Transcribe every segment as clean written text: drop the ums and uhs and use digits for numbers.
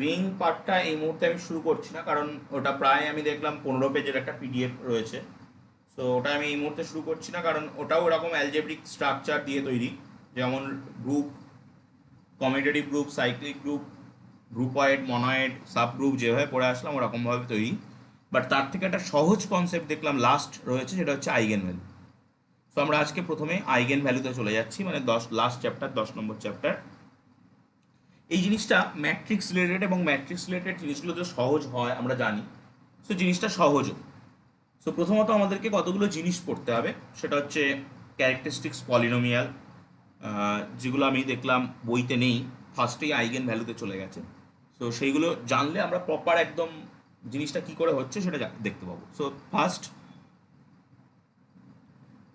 Ring পার্টটা এই মুহূর্তে আমি শুরু করছি না, কারণ ওটা প্রায় আমি দেখলাম 15 পেজের একটা পিডিএফ রয়েছে। সো ওটা আমি এই মুহূর্তে শুরু করছি না, কারণ ওটাও ওরকম অ্যালজেব্রিক স্ট্রাকচার দিয়ে তৈরি, যেমন group, commutative group, cyclic group, groupoid, monoid, sub group যেভাবে পড়ে আসলাম ওরকমভাবে তৈরি। বাট তার থেকে একটা সহজ কনসেপ্ট দেখলাম লাস্ট রয়েছে, যেটা হচ্ছে আইগেন ভ্যালু। সো আমরা আজকে প্রথমে আইগেন ভ্যালুতে চলে যাচ্ছি, মানে লাস্ট চ্যাপ্টার, 10 নম্বর চ্যাপ্টার। এই জিনিসটা ম্যাট্রিক্স রিলেটেড, এবং ম্যাট্রিক্স রিলেটেড জিনিসগুলো তো সহজ হয় আমরা জানি। সো জিনিসটা সহজও। সো প্রথমত আমাদেরকে কতগুলো জিনিস পড়তে হবে, সেটা হচ্ছে ক্যারেক্টারিস্টিক্স পলিনোমিয়াল, যেগুলো আমি দেখলাম বইতে নেই, ফার্স্টেই আইগেন ভ্যালুতে চলে গেছে। সো সেইগুলো জানলে আমরা প্রপার একদম জিনিসটা কি করে হচ্ছে সেটা দেখতে পাবো। সো ফার্স্ট,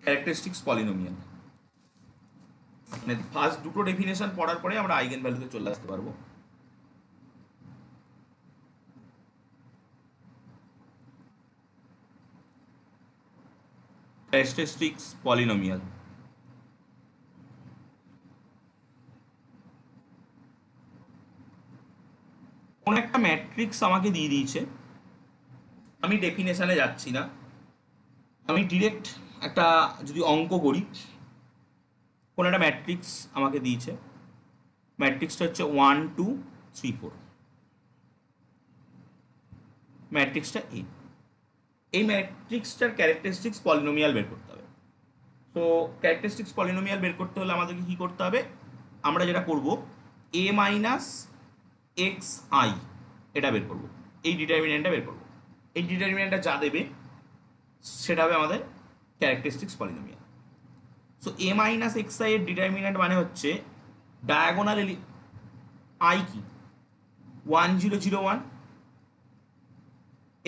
ক্যারেক্টারিস্টিক্স পলিনোমিয়াল, মানে ফার্স্ট দুটো ডেফিনেশন পড়ার পরে আমরা আইগেন ভ্যালুতে চলে আসতে পারবো। ক্যারেক্টারিস্টিক্স পলিনোমিয়াল, কোন একটা ম্যাট্রিক্স আমাকে দিয়ে দিয়েছে, আমি ডেফিনেশনে যাচ্ছি না, আমি ডিরেক্ট একটা যদি অঙ্ক করি, কোন একটা ম্যাট্রিক্স আমাকে দিয়েছে, ম্যাট্রিক্সটা হচ্ছে 1 2 3 4, ম্যাট্রিক্সটা এই ম্যাট্রিক্সটার ক্যারেক্টারিস্টিক্স পলিনোমিয়াল বের করতে হবে। তো ক্যারেক্টারিস্টিক্স পলিনোমিয়াল বের করতে হলে আমাদেরকে কী করতে হবে, আমরা যেটা করব, এ মাইনাস এক্স আই, এটা বের করব, এই ডিটারমিনেন্টটা বের করব। এই ডিটারমিনেন্টটা যা দেবে সেটা হবে আমাদের characteristics polynomial. So A minus x I এর ডিটারমিনেন্ট মানে হচ্ছে ডায়াগোনাল আই কি 1 0 0 1,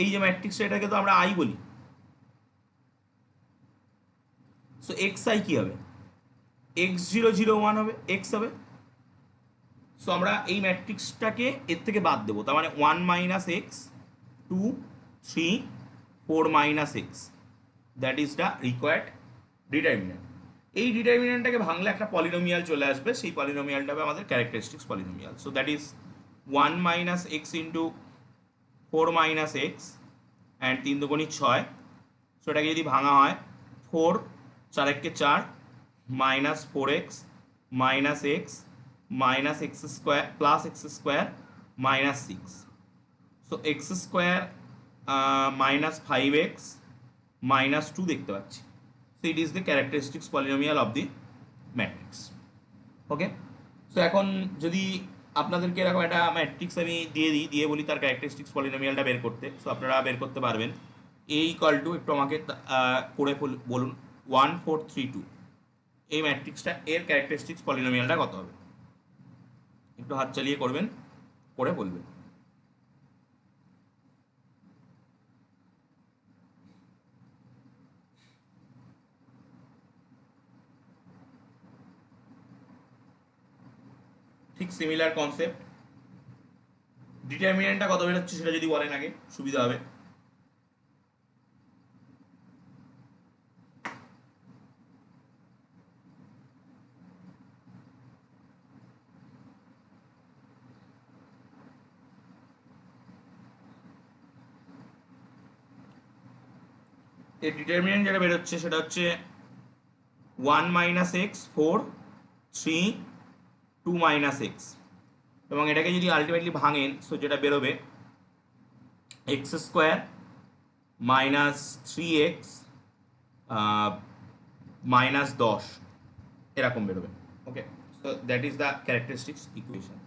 এই যে ম্যাট্রিক্সটা এটাকে তো আমরা আই বলি। সো এক্স আই কী হবে, এক্স 0 0 1 হবে, এক্স হবে। সো আমরা এই ম্যাট্রিক্সটাকে এর থেকে বাদ দেবো, তার মানে 1 minus x 2 3 4 minus x, that is the required determinant. এই ডিটারমিনেন্টটাকে ভাঙলে একটা পলিনোমিয়াল চলে আসবে, সেই পলিনোমিয়ালটা হবে আমাদের characteristics polynomial. So that is 1 minus x into 4 minus x and 3 দুগুণী 6। So এটাকে যদি ভাঙা হয়, 4 4 একে 4 minus 4x minus x minus x square plus x square minus 6। So x square minus 5x minus 2 দেখতে পাচ্ছি। So it is the characteristics polynomial of the matrix. Okay, so এখন যদি আপনাদেরকে এরকম একটা ম্যাট্রিক্স আমি দিয়ে বলি তার ক্যারেক্টারিস্টিক্স পলিনোমিয়ালটা বের করতে, সো আপনারা বের করতে পারবেন। এ ইকুয়াল টু, একটু আমাকে করে বলুন, 1 4 3 2, এই ম্যাট্রিক্সটা এর ক্যারেক্টারিস্টিক্স পলিনোমিয়ালটা কত হবে, একটু হাত চালিয়ে করবেন, করে বলবেন। ঠিক সিমিলার কনসেপ্ট, ডিটারমিনেন্টটা কত বেরোচ্ছে সেটা যদি বলেন আগে সুবিধা হবে। এর ডিটারমিনেন্ট যেটা বেরোচ্ছে সেটা হচ্ছে 1 মাইনাস এক্স 4 3 2 মাইনাস এক্স, এবং এটাকে যদি আলটিমেটলি ভাঙেন, সো যেটা বেরোবে x square minus 3x minus 10, এরকম বেরোবে। Okay, so that is the characteristics equation.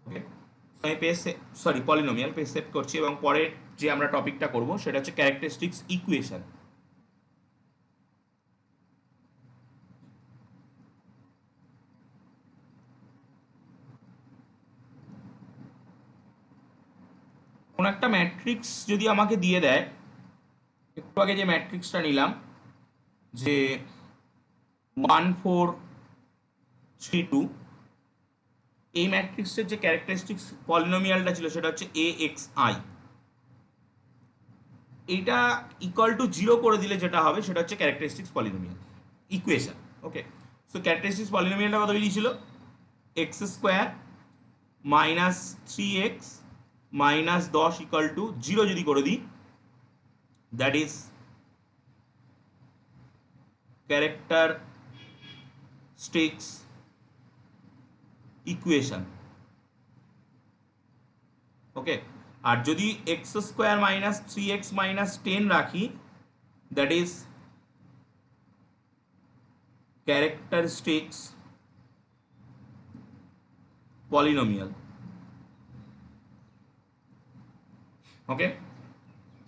Okay, আমি পেজ পলিনোমিয়াল পেজ সেট করছি, এবং পরের যে আমরা টপিকটা করব সেটা হচ্ছে ক্যারেক্টারিস্টিক্স ইকুয়েশন। কোন একটা ম্যাট্রিক্স যদি আমাকে দিয়ে দেয়, একটু আগে যে ম্যাট্রিক্সটা নিলাম, যে 1 4 3 2, এই ম্যাট্রিক্সের যে ক্যারেক্টারিস্টিক্স পলিনোমিয়ালটা ছিল সেটা হচ্ছে এ এক্স আই। এইটা ইকুয়াল টু 0 করে দিলে যেটা হবে সেটা হচ্ছে ক্যারেক্টারিস্টিক্স পলিনোমিয়াল ইকুয়েশন। ওকে, সো ক্যারেক্টারিস্টিক্স পলিনোমিয়ালটা কত বেরিয়েছিল, x square minus 3x minus 10 equal to 0 যদি করে দিই, দ্যাট ইজ ক্যারেক্টারিস্টিক্স ইকুয়েশন। ওকে, আর যদি x square minus 3x minus 10 রাখি, that is characteristics polynomial. Okay,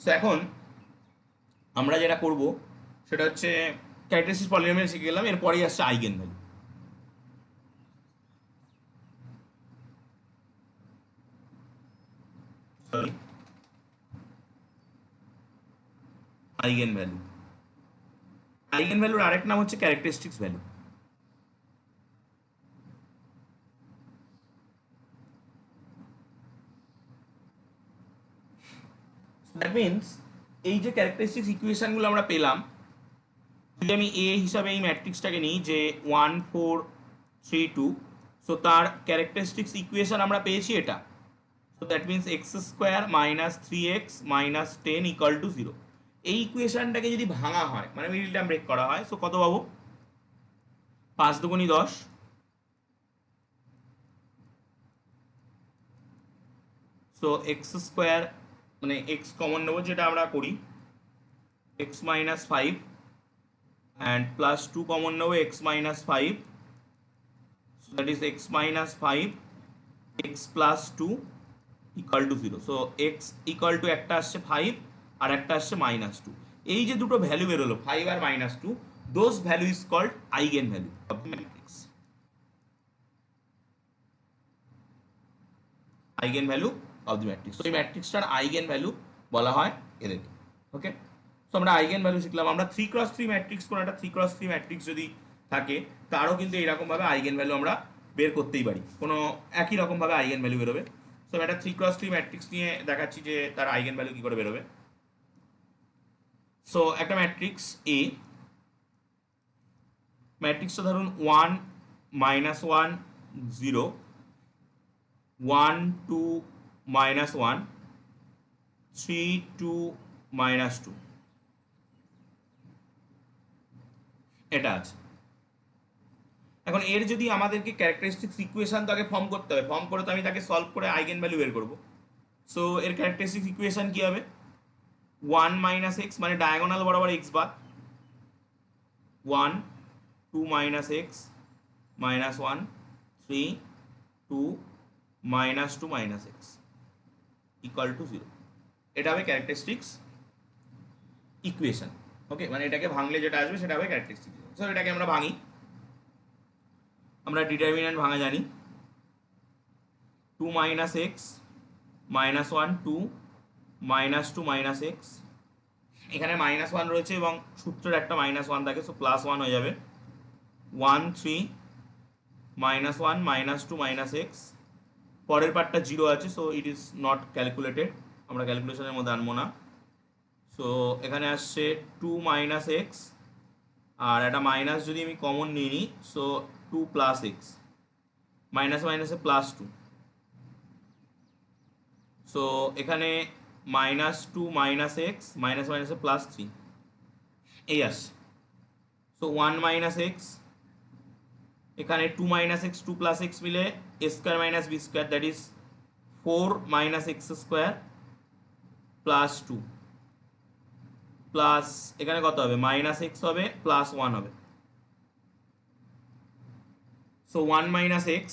so এখন আমরা যেটা করব সেটা হচ্ছে ক্যারেক্টারিস্টিক্স পলিনোমিয়াল শিখে গেলাম, এরপরেই আসছে eigen value. Eigen value, eigen ভ্যালুর আরেক নাম হচ্ছে ক্যারেক্টারিস্টিক্স ভ্যালু। দ্যাট মিনস এই যে ক্যারেক্টারিস্টিক্স ইকুয়েশনগুলো আমরা পেলাম, যদি আমি এ হিসাবে এই ম্যাট্রিক্সটাকে নিই যে 1 4 3 2, সো তার ক্যারেক্টারিস্টিক্স ইকুয়েশন আমরা পেয়েছি এটা। So that means x square minus 3x minus 10 equal to 0। এই ইকুয়েশনটাকে যদি ভাঙা হয়, মানে মিডল টার্ম ব্রেক করা হয়, সো কত পাবো? 5 দুগুণি 10, সো এক্স স্কোয়ার মানে এক্স কমন নেবো যেটা আমরা করি, x minus 5 and plus 2 common নেবো x minus 5, so that is x minus 5 x plus 2 equal to 0. so x equal to একটা আসছে 5 আর একটা আসছে -2। এই যে দুটো ভ্যালু বেরোলো 5 আর -2, those value is called eigen value of the matrix. eigen value of the matrix, so এই ম্যাট্রিক্সটার eigen value বলা হয় এদেরকে। ওকে, সো আমরা আইগেন ভ্যালু শিখলাম। আমরা 3x3 ম্যাট্রিক্স, কোন একটা 3x3 ম্যাট্রিক্স যদি থাকে তারও কিন্তু এইরকম ভাবে আইগেন ভ্যালু আমরা বের করতেই পারি, কোনো একই রকম ভাবে আইগেন ভ্যালু বেরোবে। সো একটা 3x3 ম্যাট্রিক্স নিয়ে দেখাচ্ছি যে তার আইগেন ভ্যালু কি করে বেরোবে। সো একটা ম্যাট্রিক্স এ, ম্যাট্রিক্সটা ধরুন 1 -1 0 1 2 -1 3 2 -2, এটা আছে। এখন এর যদি আমাদেরকে ক্যারেক্টারিস্টিক্স ইকুয়েশন তো আগে ফর্ম করতে হবে, ফর্ম করে তো আমি তাকে সলভ করে আইগেন ভ্যালু বের করব। সো এর ক্যারেক্টারিস্টিক্স ইকুয়েশন কি হবে? 1 - x মানে ডায়াগোনাল বরাবর x বাদ, 1 2 - x -1 3 2 -2 - x ইকুয়াল টু 0। এটা হবে ক্যারেক্টারিস্টিক্স ইকুয়েশন। ওকে, মানে এটাকে ভাঙলে যেটা আসবে সেটা হবে ক্যারেক্টারিস্টিক্স। সো এটাকে আমরা ভাঙি, আমরা ডিটারমিন্যান্ট ভাঙা জানি। 2 - x -1 2 -2 - x, এখানে -1 রয়েছে এবং সূত্রের একটা -1 থাকে, সো +1 হয়ে যাবে। 1 3 -1 -2 - x, পরের পার্টটা 0 আছে, so it is not calculated, আমরা ক্যালকুলেশনের মধ্যে আনবো না। সো এখানে আসছে 2 - x, আর একটা মাইনাস যদি আমি কমন নিয়ে নিই, সো 2 + x, মাইনাস মাইনাসে +2, সো এখানে -2 - x মাইনাস মাইনাসে +3 এই আসছে। সো 1 - x, এখানে 2 - x 2 + x মিলে a square minus b square, that is 4 - x square plus 2 plus এখানে কত হবে? -x হবে প্লাস 1 হবে। So 1 - x,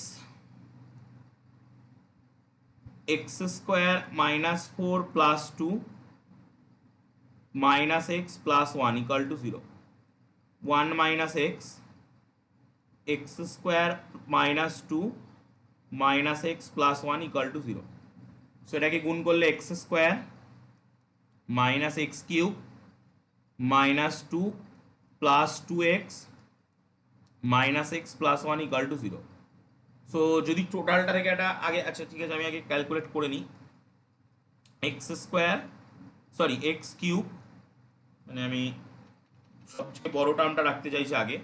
x square -4 plus 2 -x plus 1 equal to 0। 1 - x, x square -2 -x plus 1 equal to 0। So এটাকে গুণ করলে x square -x cube -2 plus 2x -x plus 1 equal to 0। So যদি টোটালটা থেকে একটা আগে, আচ্ছা ঠিক আছে, আমি আগে ক্যালকুলেট করে নিই। X square sorry x cube, মানে আমি সবচেয়ে বড় টার্মটা রাখতে চাইছি আগে,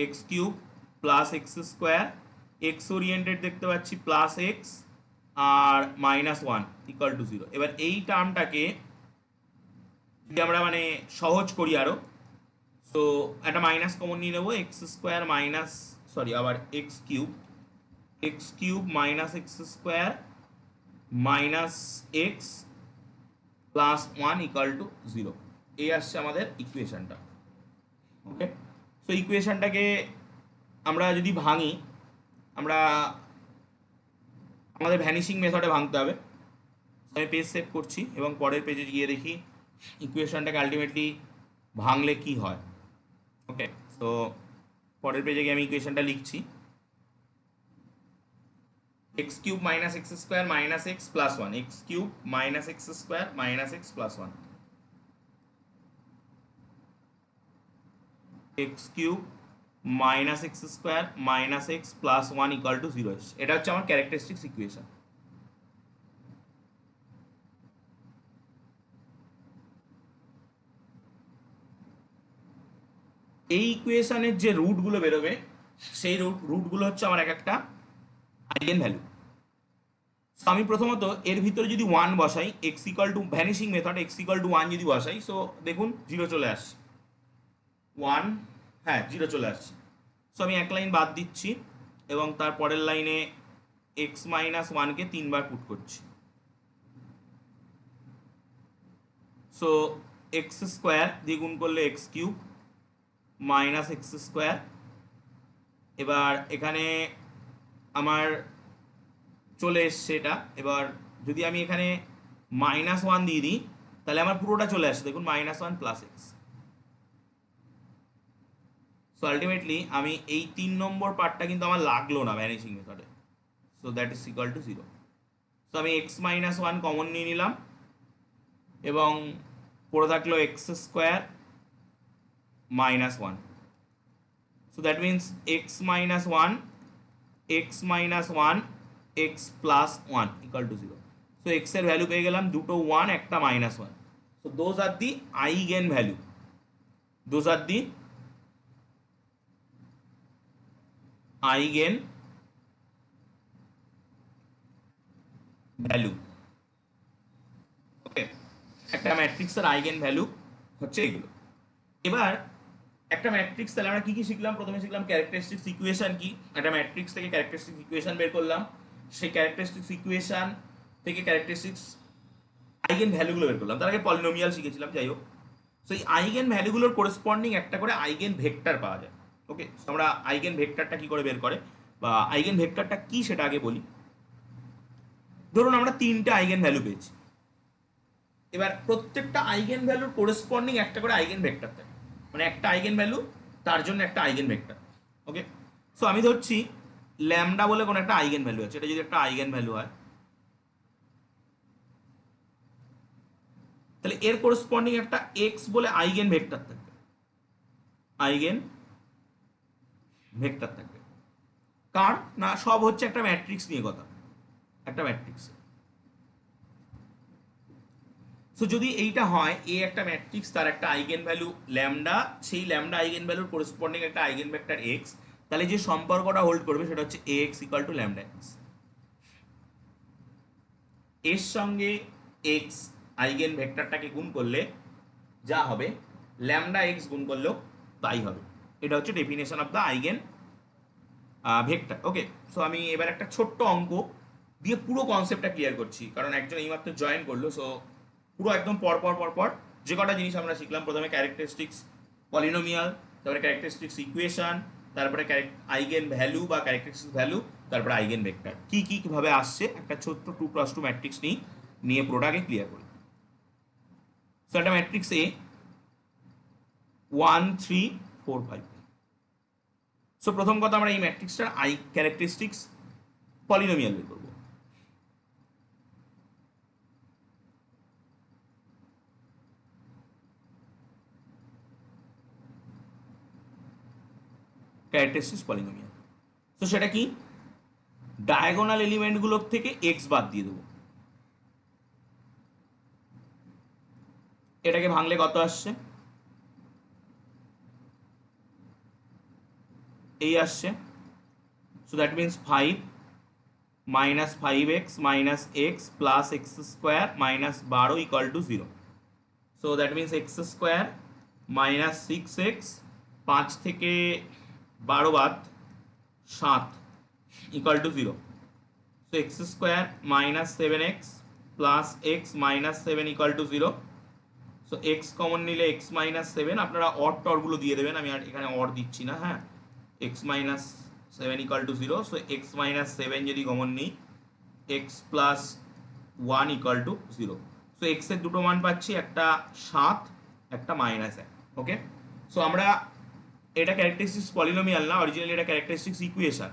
x cube plus x square, x oriented দেখতে পাচ্ছি প্লাস এক্স আর -1 ইকুয়াল টু 0। এবার এই টার্মটাকে যদি আমরা মানে সহজ করি আরো, তো একটা মাইনাস কমন নিয়ে নেবো, এক্স স্কোয়ার মাইনাস, সরি আবার x cube minus x square minus x plus 1 equal to 0। এই আসছে আমাদের ইকুয়েশনটা। ওকে, সো ইকুয়েশনটাকে আমরা যদি ভাঙি, আমরা আমাদের ভ্যানিশিং মেথডে ভাঙতে হবে। আমি পেজ সেভ করছি এবং পরের পেজে গিয়ে দেখি ইকুয়েশনটাকে আলটিমেটলি ভাঙলে কি হয়। ওকে, তো পরের পেজে গিয়ে আমি ইকুয়েশনটা লিখছি, x cube minus x square minus x plus 1, x cube minus x square minus x plus 1, x cube minus x square minus x plus 1 equal to 0। এটা হচ্ছে আমার ক্যারেক্টারিস্টিক্স ইকুয়েশন। এই ইকুয়েশনের যে রুটগুলো বেরোবে সেই রুটগুলো হচ্ছে আমার এক একটা আইগেন ভ্যালু। আমি প্রথমত এর ভিতরে যদি 1 বসাই, x equal two vanishing method x equal two 1 যদি বসাই, সো দেখুন 0 চলে আসছে, 1, হ্যাঁ 0 চলে আসছে। সো আমি এক লাইন বাদ দিচ্ছি এবং তার পরের লাইনে এক্স মাইনাস 1কে 3 বার পুট করছি। সো এক্স স্কোয়ার দিয়ে গুণ করলে x cube minus x square. এবার এখানে আমার চলে এসছে এটা। এবার যদি আমি এখানে -1 দিয়ে দিই তাহলে আমার পুরোটা চলে আসছে, দেখুন -1 প্লাস এক্স। সো আলটিমেটলি আমি এই 3 নম্বর পার্টটা কিন্তু আমার লাগলো না ভ্যানিশিং মেথডে, so that is equal to 0। So আমি এক্স মাইনাস 1 কমন নিয়ে নিলাম এবং পড়ে থাকলো X square -1। So that means X minus 1 X minus 1 X plus 1 equal to 0। So x এর ভ্যালু পেয়ে গেলাম, দুটো 1 একটা -1। So those are the eigen value, those are the eigen value. Okay, একটা ম্যাট্রিক্সের আইগেন ভ্যালু হচ্ছে এগুলো। এবার একটা ম্যাট্রিক্স তাহলে আমরা কি কি শিখলাম? প্রথমে শিখলাম ক্যারেক্টারিস্টিক্স ইকুয়েশন কি। একটা ম্যাট্রিক্স থেকে ক্যারেক্টারিস্টিক্স ইকুয়েশন বের করলাম, সেই ক্যারেক্টারিস্টিক্স ইকুয়েশন থেকে ক্যারেক্টারিস্টিক্স আইগেন ভ্যালুগুলো বের করলাম। তার আগে পলিনোমিয়াল শিখেছিলাম, যাই হোক। সো এই আইগেন ভ্যালুগুলোর করেসপন্ডিং একটা করে আইগেন ভেক্টর পাওয়া যায়। ওকে, আমরা আইগেন ভেক্টরটা কি করে বের করে বা আইগেন ভেক্টরটা কি সেটা আগে বলি। ধরুন আমরা 3টে আইগেন ভ্যালু পেয়েছি, এবার প্রত্যেকটা আইগেন ভ্যালুর করেসপন্ডিং একটা করে আইগেন ভেক্টর থাকে, মানে একটা আইগেন ভ্যালু তার জন্য একটা আইগেন ভেক্টর। ওকে, সো আমি ধরছি ল্যামডা বলে কোনো একটা আইগেন ভ্যালু আছে, এটা যদি একটা আইগেন ভ্যালু হয় তাহলে এর করেসপন্ডিং একটা এক্স বলে আইগেন ভেক্টর থাকবে, আইগেন ভেক্টর থাকবে। কার না, সব হচ্ছে একটা ম্যাট্রিক্স নিয়ে কথা, একটা ম্যাট্রিক্স। সো যদি এইটা হয় এ একটা ম্যাট্রিক্স, তার একটা আইগেন ভ্যালু ল্যামডা, সেই ল্যামডা আইগেন ভ্যালুর করেসপন্ডিং একটা আইগেন ভেক্টর এক্স, তাহলে যে সম্পর্কটা হোল্ড করবে সেটা হচ্ছে A X equal to lambda X. এর সঙ্গে এক্স আইগেন ভেক্টরটাকে গুণ করলে যা হবে ল্যামডা এক্স গুণ করলেও তাই হবে। এটা হচ্ছে definition of the eigen vector. Okay, so আমি এবার একটা ছোট্ট অঙ্ক দিয়ে পুরো কনসেপ্টটা ক্লিয়ার করছি, কারণ একজন এইমাত্র জয়েন করলো। সো পুরো একদম পরপর যে কটা জিনিস আমরা শিখলাম, প্রথমে ক্যারেক্টারিস্টিক্স পলিনোমিয়াল, তারপরে ক্যারেক্টারিস্টিক্স ইকুয়েশন, তারপরে আইগেন ভ্যালু বা ক্যারেক্টারিস্টিক্স ভ্যালু, তারপরে আইগেন ভেক্টর কিভাবে আসছে, একটা ছোট্ট 2x2 ম্যাট্রিক্স নিয়ে পুরোটাকে ক্লিয়ার করি। সো একটা ম্যাট্রিক্স এ 1 3 4 5। সো প্রথম কথা আমরা এই ম্যাট্রিক্সটার ক্যারেক্টারিস্টিক্স পলিনোমিয়াল বের করবো। ক্যারেক্টারিস্টিক্স পলিনোমিয়াল, তো সেটা কি, ডায়াগোনাল এলিমেন্টগুলোর থেকে এক্স বাদ দিয়ে দেবো। এটাকে ভাঙলে কত আসছে, এই আসছে। So that means 5 minus 5x minus x plus x square minus 12 equal to 0। So that means x square minus 6x 5 থেকে 12 বাদ 7 equal to 0। So x square minus 7x plus x minus 7 equal to 0। So x common নিলে x minus 7, আপনারা or টরগুলো দিয়ে দেবেন, আমি আর এখানে or দিচ্ছি না। হ্যাঁ, x minus 7 equal to 0। So x minus 7 যদি কমন নিই x plus 1 equal to 0। So x এর দুটো মান পাচ্ছি, একটা 7 একটা -1। ওকে, সো আমরা এটা ক্যারেক্টারিস্টিক্স পলিনোমিয়াল না, অরিজিনালি এটা ক্যারেক্টারিস্টিক্স ইকুয়েশন,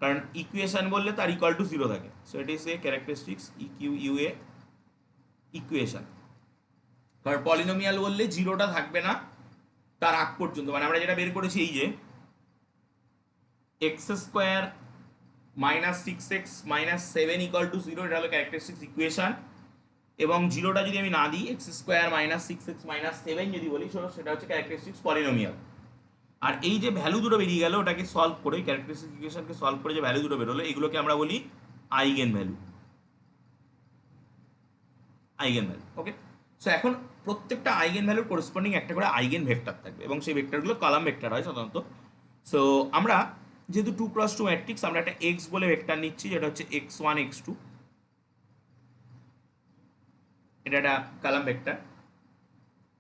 কারণ ইকুয়েশন বললে তার ইকুয়াল টু 0 থাকে। So it is A characteristics UA equation, কারণ পলিনোমিয়াল বললে জিরোটা থাকবে না তার আগ পর্যন্ত। মানে আমরা যেটা বের করেছি এই যে x square minus 6x minus 7 equal to 0, এটা হলো ক্যারেক্টারিস্টিক্স ইকুয়েশন। এবং জিরোটা যদি আমি না দিই x square minus 6x minus 7 যদি বলি, সেটা হচ্ছে ক্যারেক্টারিস্টিক্স পলিনোমিয়াল। আর এই যে ভ্যালু দুটো বেরিয়ে গেল ওটাকে সলভ করে, ক্যারেক্টারিস্টিক্স ইকুয়েশনকে সলভ করে যে ভ্যালু দুটো বেরোলো এগুলোকে আমরা বলি eigen value. Eigen value. Okay, so এখন প্রত্যেকটা আইগেন ভ্যালুর করেসপন্ডিং একটা করে আইগেন ভেক্টর থাকবে এবং সেই ভেক্টরগুলো কলাম ভেক্টর হয় সাধারণত। সো আমরা যেহেতু 2x2 ম্যাট্রিক্স, আমরা একটা x বলে ভেক্টর নিচ্ছি যেটা হচ্ছে x1 x2, এটা একটা কলাম ভেক্টর।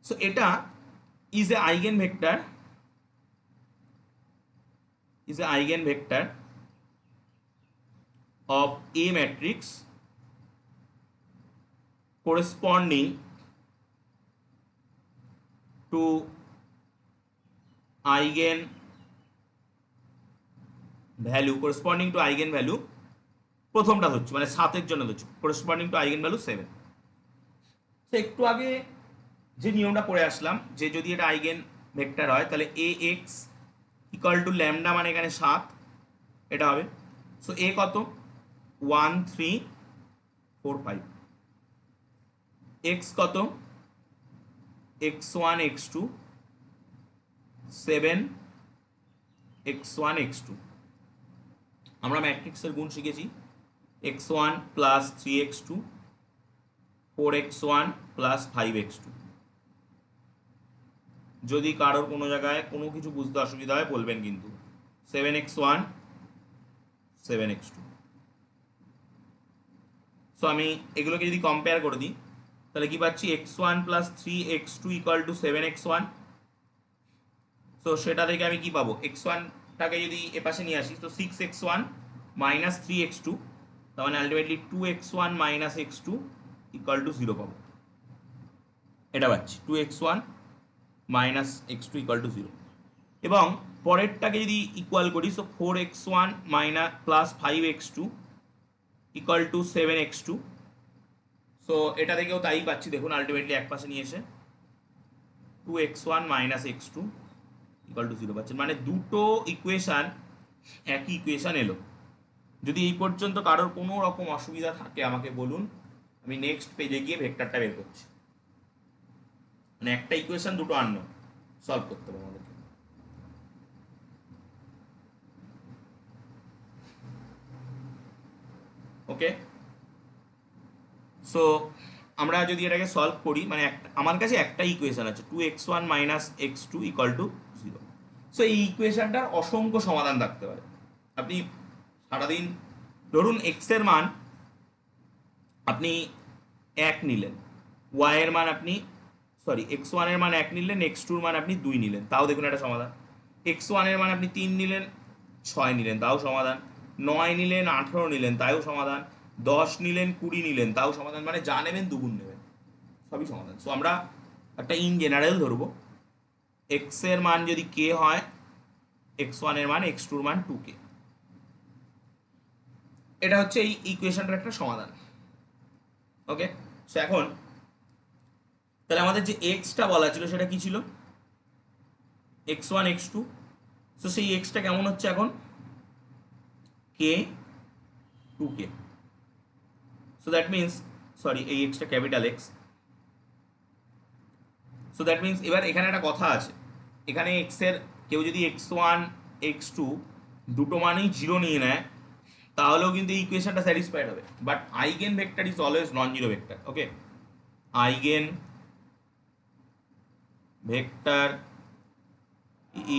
সো এটা is a eigen vector, is an eigenvector of A matrix corresponding to eigen value প্রথমটা হচ্ছে মানে 7 এর জন্য হচ্ছে corresponding to eigen value 7। তো একটু আগে যে নিয়মটা পড়ে আসলাম যে যদি এটা আইগেন ভেক্টর হয় তাহলে ax ইকুয়াল টু ল্যামডা, মানে এখানে 7 এটা হবে। সো এ কত 1 3 4 5, এক্স কত x1 x2 7 x1 x2। আমরা ম্যাট্রিক্সের গুণ শিখেছি x1 plus 3x2 4x1 plus 5x2। যদি কারোর কোনো জায়গায় কোনো কিছু বুঝতে অসুবিধা হয় বলবেন কিন্তু। 7x1 7x2। সো আমি এগুলোকে যদি কম্পেয়ার করে দিই তাহলে কি পাচ্ছি x1 plus 3x2 equal to 7x1। So সেটা থেকে আমি কি পাবো, x1টাকে যদি এপাশে নিয়ে আসি তো 6x1 মাইনাস 3x2, তার মানে ultimately 2x1 minus x2 equal to 0 পাবো। এটা পাচ্ছি 2x1 minus x2 equal to 0। এবং পরেরটাকে যদি ইকুয়াল করি so 4x1 minus plus 5x2 equal to 7x2। So এটা থেকেও তাই পাচ্ছি, দেখুন আলটিমেটলি এক পাশে নিয়ে এসে 2x1 minus x2 equal to 0 পাচ্ছেন। মানে দুটো ইকুয়েশান একই ইকুয়েশান এলো। যদি এই পর্যন্ত কারোর কোনো রকম অসুবিধা থাকে আমাকে বলুন, আমি নেক্সট পেজে গিয়ে ভেক্টরটা বের করছি। মানে একটা ইকুয়েশন দুটো আননোন সলভ করতে হবে আমাদেরকে। ওকে, সো আমরা যদি এটাকে সলভ করি মানে আমার কাছে একটা ইকুয়েশন আছে 2x1 minus x2 equal to 0। So এই ইকুয়েশনটার অসংখ্য সমাধান থাকতে পারে। আপনি সারাদিন ধরুন এক্স এর মান আপনি 1 নিলেন, ওয়াই এর মান আপনি x1 এর মান 1 নিলেন, x2 এর মান আপনি 2 নিলেন, তাও দেখুন একটা সমাধান। x1 এর মান আপনি 3 নিলেন, 6 নিলেন, তাও সমাধান। 9 নিলেন, 18 নিলেন, তাও সমাধান। 10 নিলেন, 20 নিলেন, তাও সমাধান। মানে যা নেবেন দুগুণ নেবেন, সবই সমাধান। সো আমরা একটা ইন জেনারেল ধরবো, এক্স এর মান যদি কে হয় x1 এর মান x2 এর মান 2k। এটা হচ্ছে এই ইকুয়েশনটার একটা সমাধান। ওকে, সো এখন তাহলে আমাদের যে এক্সটা বলা ছিল সেটা কি ছিল, x1 x2। সো সেই এক্সটা কেমন হচ্ছে এখন কে 2k। সো দ্যাট মিনস এই extra capital x. So that means এবার এখানে একটা কথা আছে, এখানে এক্স এর কেউ যদি x1 x2 দুটো মানেই 0 নিয়ে নেয় তাহলেও কিন্তু এই ইকুয়েশনটা স্যাটিসফাইড হবে। But eigen vector is always non zero vector. Okay, eigen vector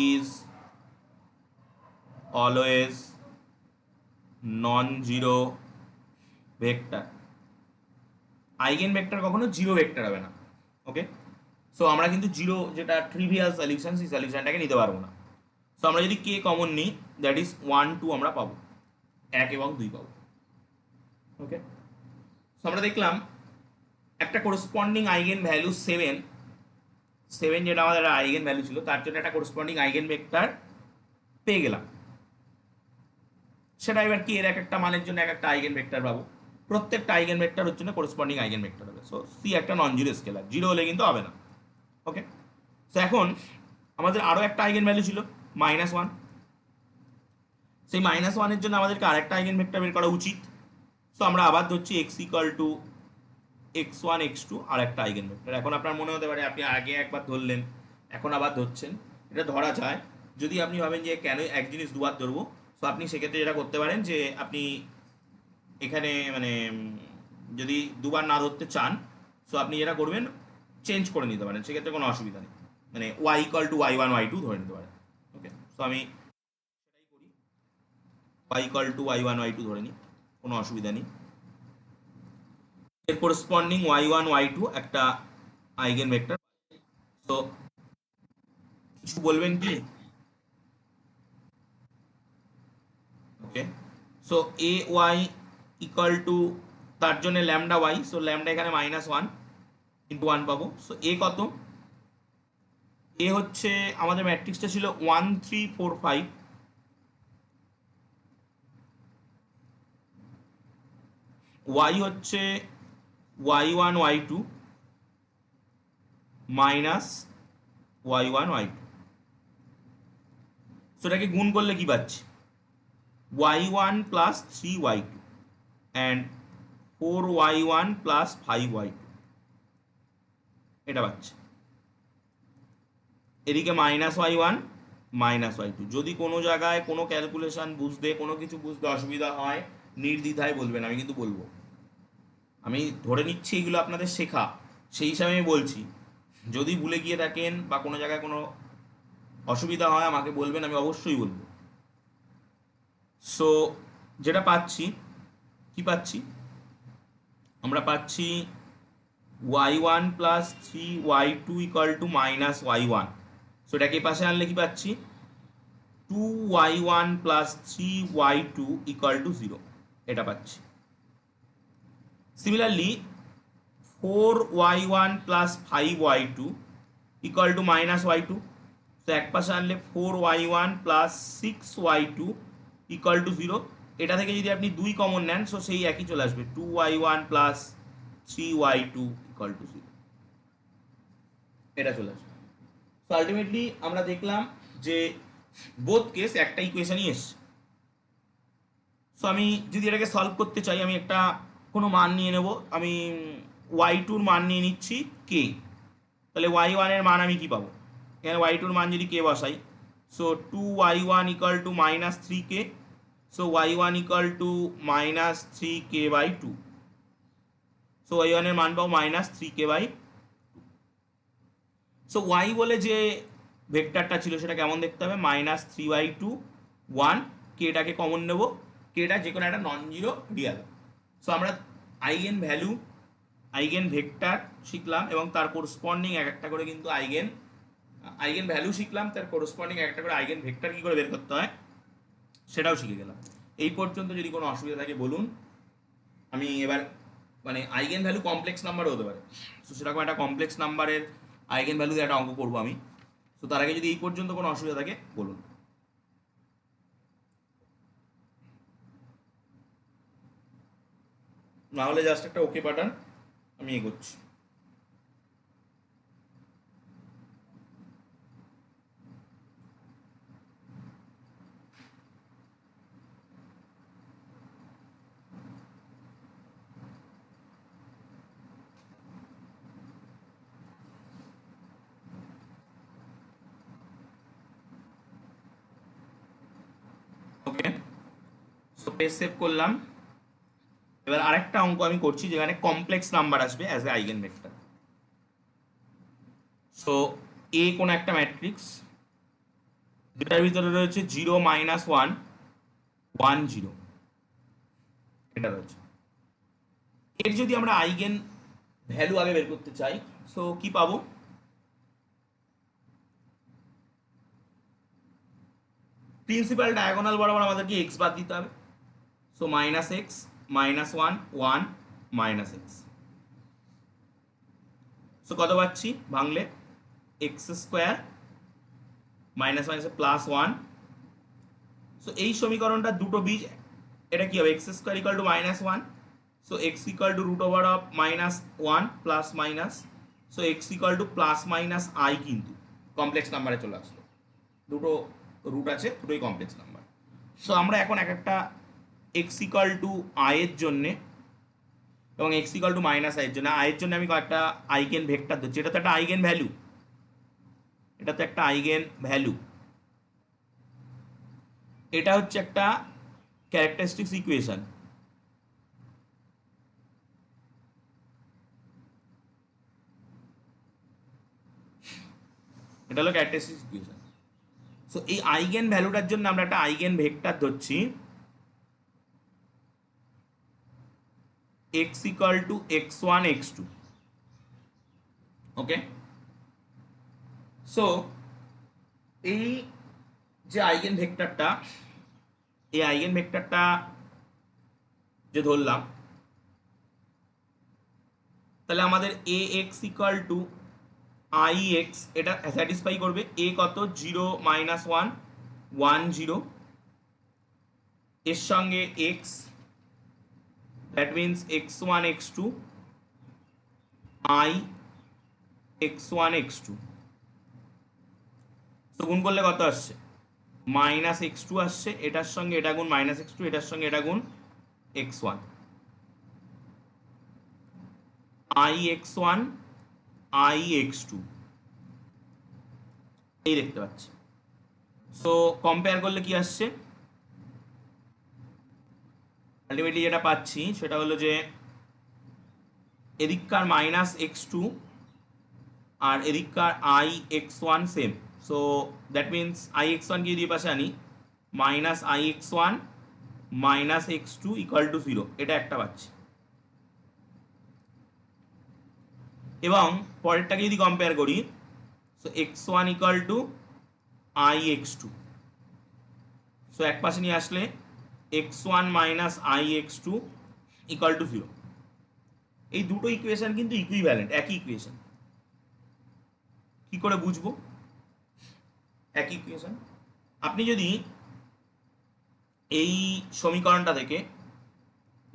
is always non zero vector. Eigen vector কখনো জিরো ভেক্টর হবে না। ওকে, সো আমরা কিন্তু জিরো যেটা ট্রিভিয়াল সলিউশন, সেই সলিউশনটাকে নিতে পারবো না। সো আমরা যদি কে কমন নিই, দ্যাট ইজ 1 2 আমরা পাবো, 1 এবং 2 পাবো। ওকে, সো আমরা দেখলাম একটা করসপন্ডিং আইগেন ভ্যালু 7, যেটা আমাদের আইগেন ভ্যালু ছিল, তার জন্য একটা করসপন্ডিং আইগেন ভেক্টর পেয়ে গেলাম। সেটা এবার কি, এর এক একটা মানের জন্য এক একটা আইগেন ভেক্টর পাবো, প্রত্যেকটা আইগেন ভেক্টরের জন্য করসপন্ডিং আইগেন ভেক্টর হবে। সো সি একটা নন জিরো স্কেলার, জিরো হলে কিন্তু হবে না। ওকে, সো এখন আমাদের আরও একটা আইগেন ভ্যালু ছিল -1। সেই -1-এর জন্য আমাদেরকে আরেকটা আইগেন ভেক্টর বের করা উচিত। সো আমরা আবার ধরছি x x1 x2 আর একটা আইগেন ভেক্টর। এখন আপনার মনে হতে পারে আপনি আগে একবার ধরলেন, এখন আবার ধরছেন। এটা ধরা যায় যদি আপনি ভাবেন যে কেন এক জিনিস দুবার ধরবো। সো আপনি সেক্ষেত্রে যেটা করতে পারেন যে আপনি এখানে মানে যদি দুবার না ধরতে চান, সো আপনি যেটা করবেন চেঞ্জ করে নিতে পারেন, সেক্ষেত্রে কোনো অসুবিধা নেই। মানে y=y1 y2 ধরে নিতে পারেন। ওকে, সো আমি সেটাই করি, y=y1 y2 ধরে নিই, কোনো অসুবিধা নেই। এর করসপন্ডিং y1 y2 একটা আইগেন ভেক্টর। তো কিছু বলবেন কি? Okay, so A Y equal to, তার জন্য ল্যামডা ওয়াই, সো ল্যামডা এখানে -1 ইন্টু 1 পাবো। সো এ কত? এ হচ্ছে আমাদের ম্যাট্রিক্সটা ছিল 1 3 4 5। ওয়াই হচ্ছে y1 y2 minus y1 y2। সেটাকে গুণ করলে কি পাচ্ছি? y1 plus 3y2 and 4y1 plus 5y2, এটা পাচ্ছি। এদিকে -y1 -y2। যদি কোনো জায়গায় কোনো ক্যালকুলেশন বুঝতে, কোনো কিছু বুঝতে অসুবিধা হয়, নির্দ্বিধায় বলবেন, আমি কিন্তু বলবো। আমি ধরে নিচ্ছি এগুলো আপনাদের শেখা, সেই হিসাবে আমি বলছি। যদি ভুলে গিয়ে থাকেন বা কোনো জায়গায় কোনো অসুবিধা হয় আমাকে বলবেন, আমি অবশ্যই বলবো। সো যেটা পাচ্ছি, কি পাচ্ছি আমরা? পাচ্ছি y1 plus 3y2 equal to -y1। So এটাকে পাশে আনলে কি পাচ্ছি? 2y1 plus 3y2 equal to 0, এটা পাচ্ছি। Similarly 4y1 plus 5y2 equal to -y2। তো এক পাশে আনলে 4y1 plus 6y2 equal to 0। এটা থেকে যদি আপনি 2 কমন নেন, সো সেই একই চলে আসবে, 2y1 plus 3y2 equal to 0, এটা চলে আসবে। সো আলটিমেটলি আমরা দেখলাম যে বোথ কেস একটা ইকুয়েশনই এসছে। সো আমি যদি এটাকে সলভ করতে চাই, আমি একটা কোনো মান নিয়ে নেব। আমি y2-র মান নিয়ে নিচ্ছি কে। তাহলে y1-এর মান আমি কি পাবো? এখানে y2-র মান যদি কে বসাই, so 2y1 equal to -3k। So y1 equal to -3k/2। So y1-এর মান পাবো -3k/2। সো y বলে যে ভেক্টরটা ছিল সেটা কেমন দেখতে হবে? -3/2 1, কেটাকে কমন নেব, কেটা যে কোনো একটা নন জিরো রিয়াল। সো আমরা আইগেন ভ্যালু, আইগেন ভেক্টর শিখলাম এবং তার করসপন্ডিং এক একটা করে কিন্তু আইগেন ভ্যালু শিখলাম, তার করসপন্ডিং একটা করে আইগেন ভেক্টর কী করে বের করতে হয় সেটাও শিখে গেলাম। এই পর্যন্ত যদি কোনো অসুবিধা থাকে বলুন। আমি এবার মানে আইগেন ভ্যালু কমপ্লেক্স নাম্বারও হতে পারে, সো সেরকম একটা কমপ্লেক্স নাম্বারের আইগেন ভ্যালু দিয়ে একটা অঙ্ক করবো আমি। তো তার আগে যদি এই পর্যন্ত কোনো অসুবিধা থাকে বলুন। না হলে জাস্ট একটা ওকে পাঠান, আমি এগোচ্ছি। ওকে, সো পেজ সেভ করলাম। এবার আরেকটা অঙ্ক আমি করছি যেখানে কমপ্লেক্স নাম্বার আসবে as a eigen vector. So A কোন একটা ম্যাট্রিক্স যেটার ভিতরে রয়েছে 0 -1 1 0, এটা রয়েছে। এর যদি আমরা আইগেন ভ্যালু আগে বের করতে চাই, সো কি পাবো? প্রিন্সিপাল ডায়াগোনাল বরাবর আমাদেরকে এক্স বাদ দিতে হবে। So -x -1 1 -x। সো কত পাচ্ছি ভাঙলে? এক্স স্কোয়ার মাইনাস মাইনাসে +1। সো এই সমীকরণটা দুটো বীজ, এটা কি হবে? X square equal two -1, so x equal two √1 plus minus, so x equal two plus minus I, কিন্তু কমপ্লেক্স নাম্বারে চলে আসলো। দুটো রুট আছে, দুটোই কমপ্লেক্স নাম্বার। সো আমরা এখন এক একটা এক্স ইকুয়াল টু আই এর জন্যে এবং x equal two minus I এর জন্য, আয়ের জন্য আমি কয়েকটা আইগেন ভেক্টর দিচ্ছি। এটা তো একটা আইগেন ভ্যালু, এটা তো একটা আইগেন ভ্যালু, এটা হচ্ছে একটা ক্যারেক্টারিস্টিক্স ইকুয়েশন। এটা হলো ক্যারেক্টারিস্টিক্স ইকুয়েশন। সো এই আইগেন ভ্যালুটার জন্য আমরা একটা আইগেন ভেক্টর ধরছি x equal to x1 x2। Okay, so এই যে আইগেন ভেক্টরটা, এই আইগেন ভেক্টরটা যে ধরলাম, তাহলে আমাদের ax ইকুয়াল টু ix এটা স্যাটিসফাই করবে। a কত? 0 -1 1 0, এর সঙ্গে x, that means x1 x2 i x1 x2। তো গুণ করলে কত আসছে? -x2 আসছে, এটার সঙ্গে এটা গুণ -x2, এটার সঙ্গে এটা গুণ x1, i x1 i x2, এই দেখতে পাচ্ছি। সো কম্পেয়ার করলে কি আসছে? আলটিমেটলি যেটা পাচ্ছি সেটা হলো যে এদিককার -x2 আর এদিককার i x1 same. So that means i x1 কে যদি পাশে আনি, -i x1 -x2 equal to 0, এটা একটা পাচ্ছি। এবং পরেরটাকে যদি কম্পেয়ার করি, so x1 equal to i x2, so এক পাশে নিয়ে আসলে x1 - i x2 equal to 0। এই দুটো ইকুয়েশন কিন্তু ইকুইভ্যালেন্ট, একই ইকুয়েশন। কি করে বুঝবো একই ইকুয়েশন? আপনি যদি এই সমীকরণটা থেকে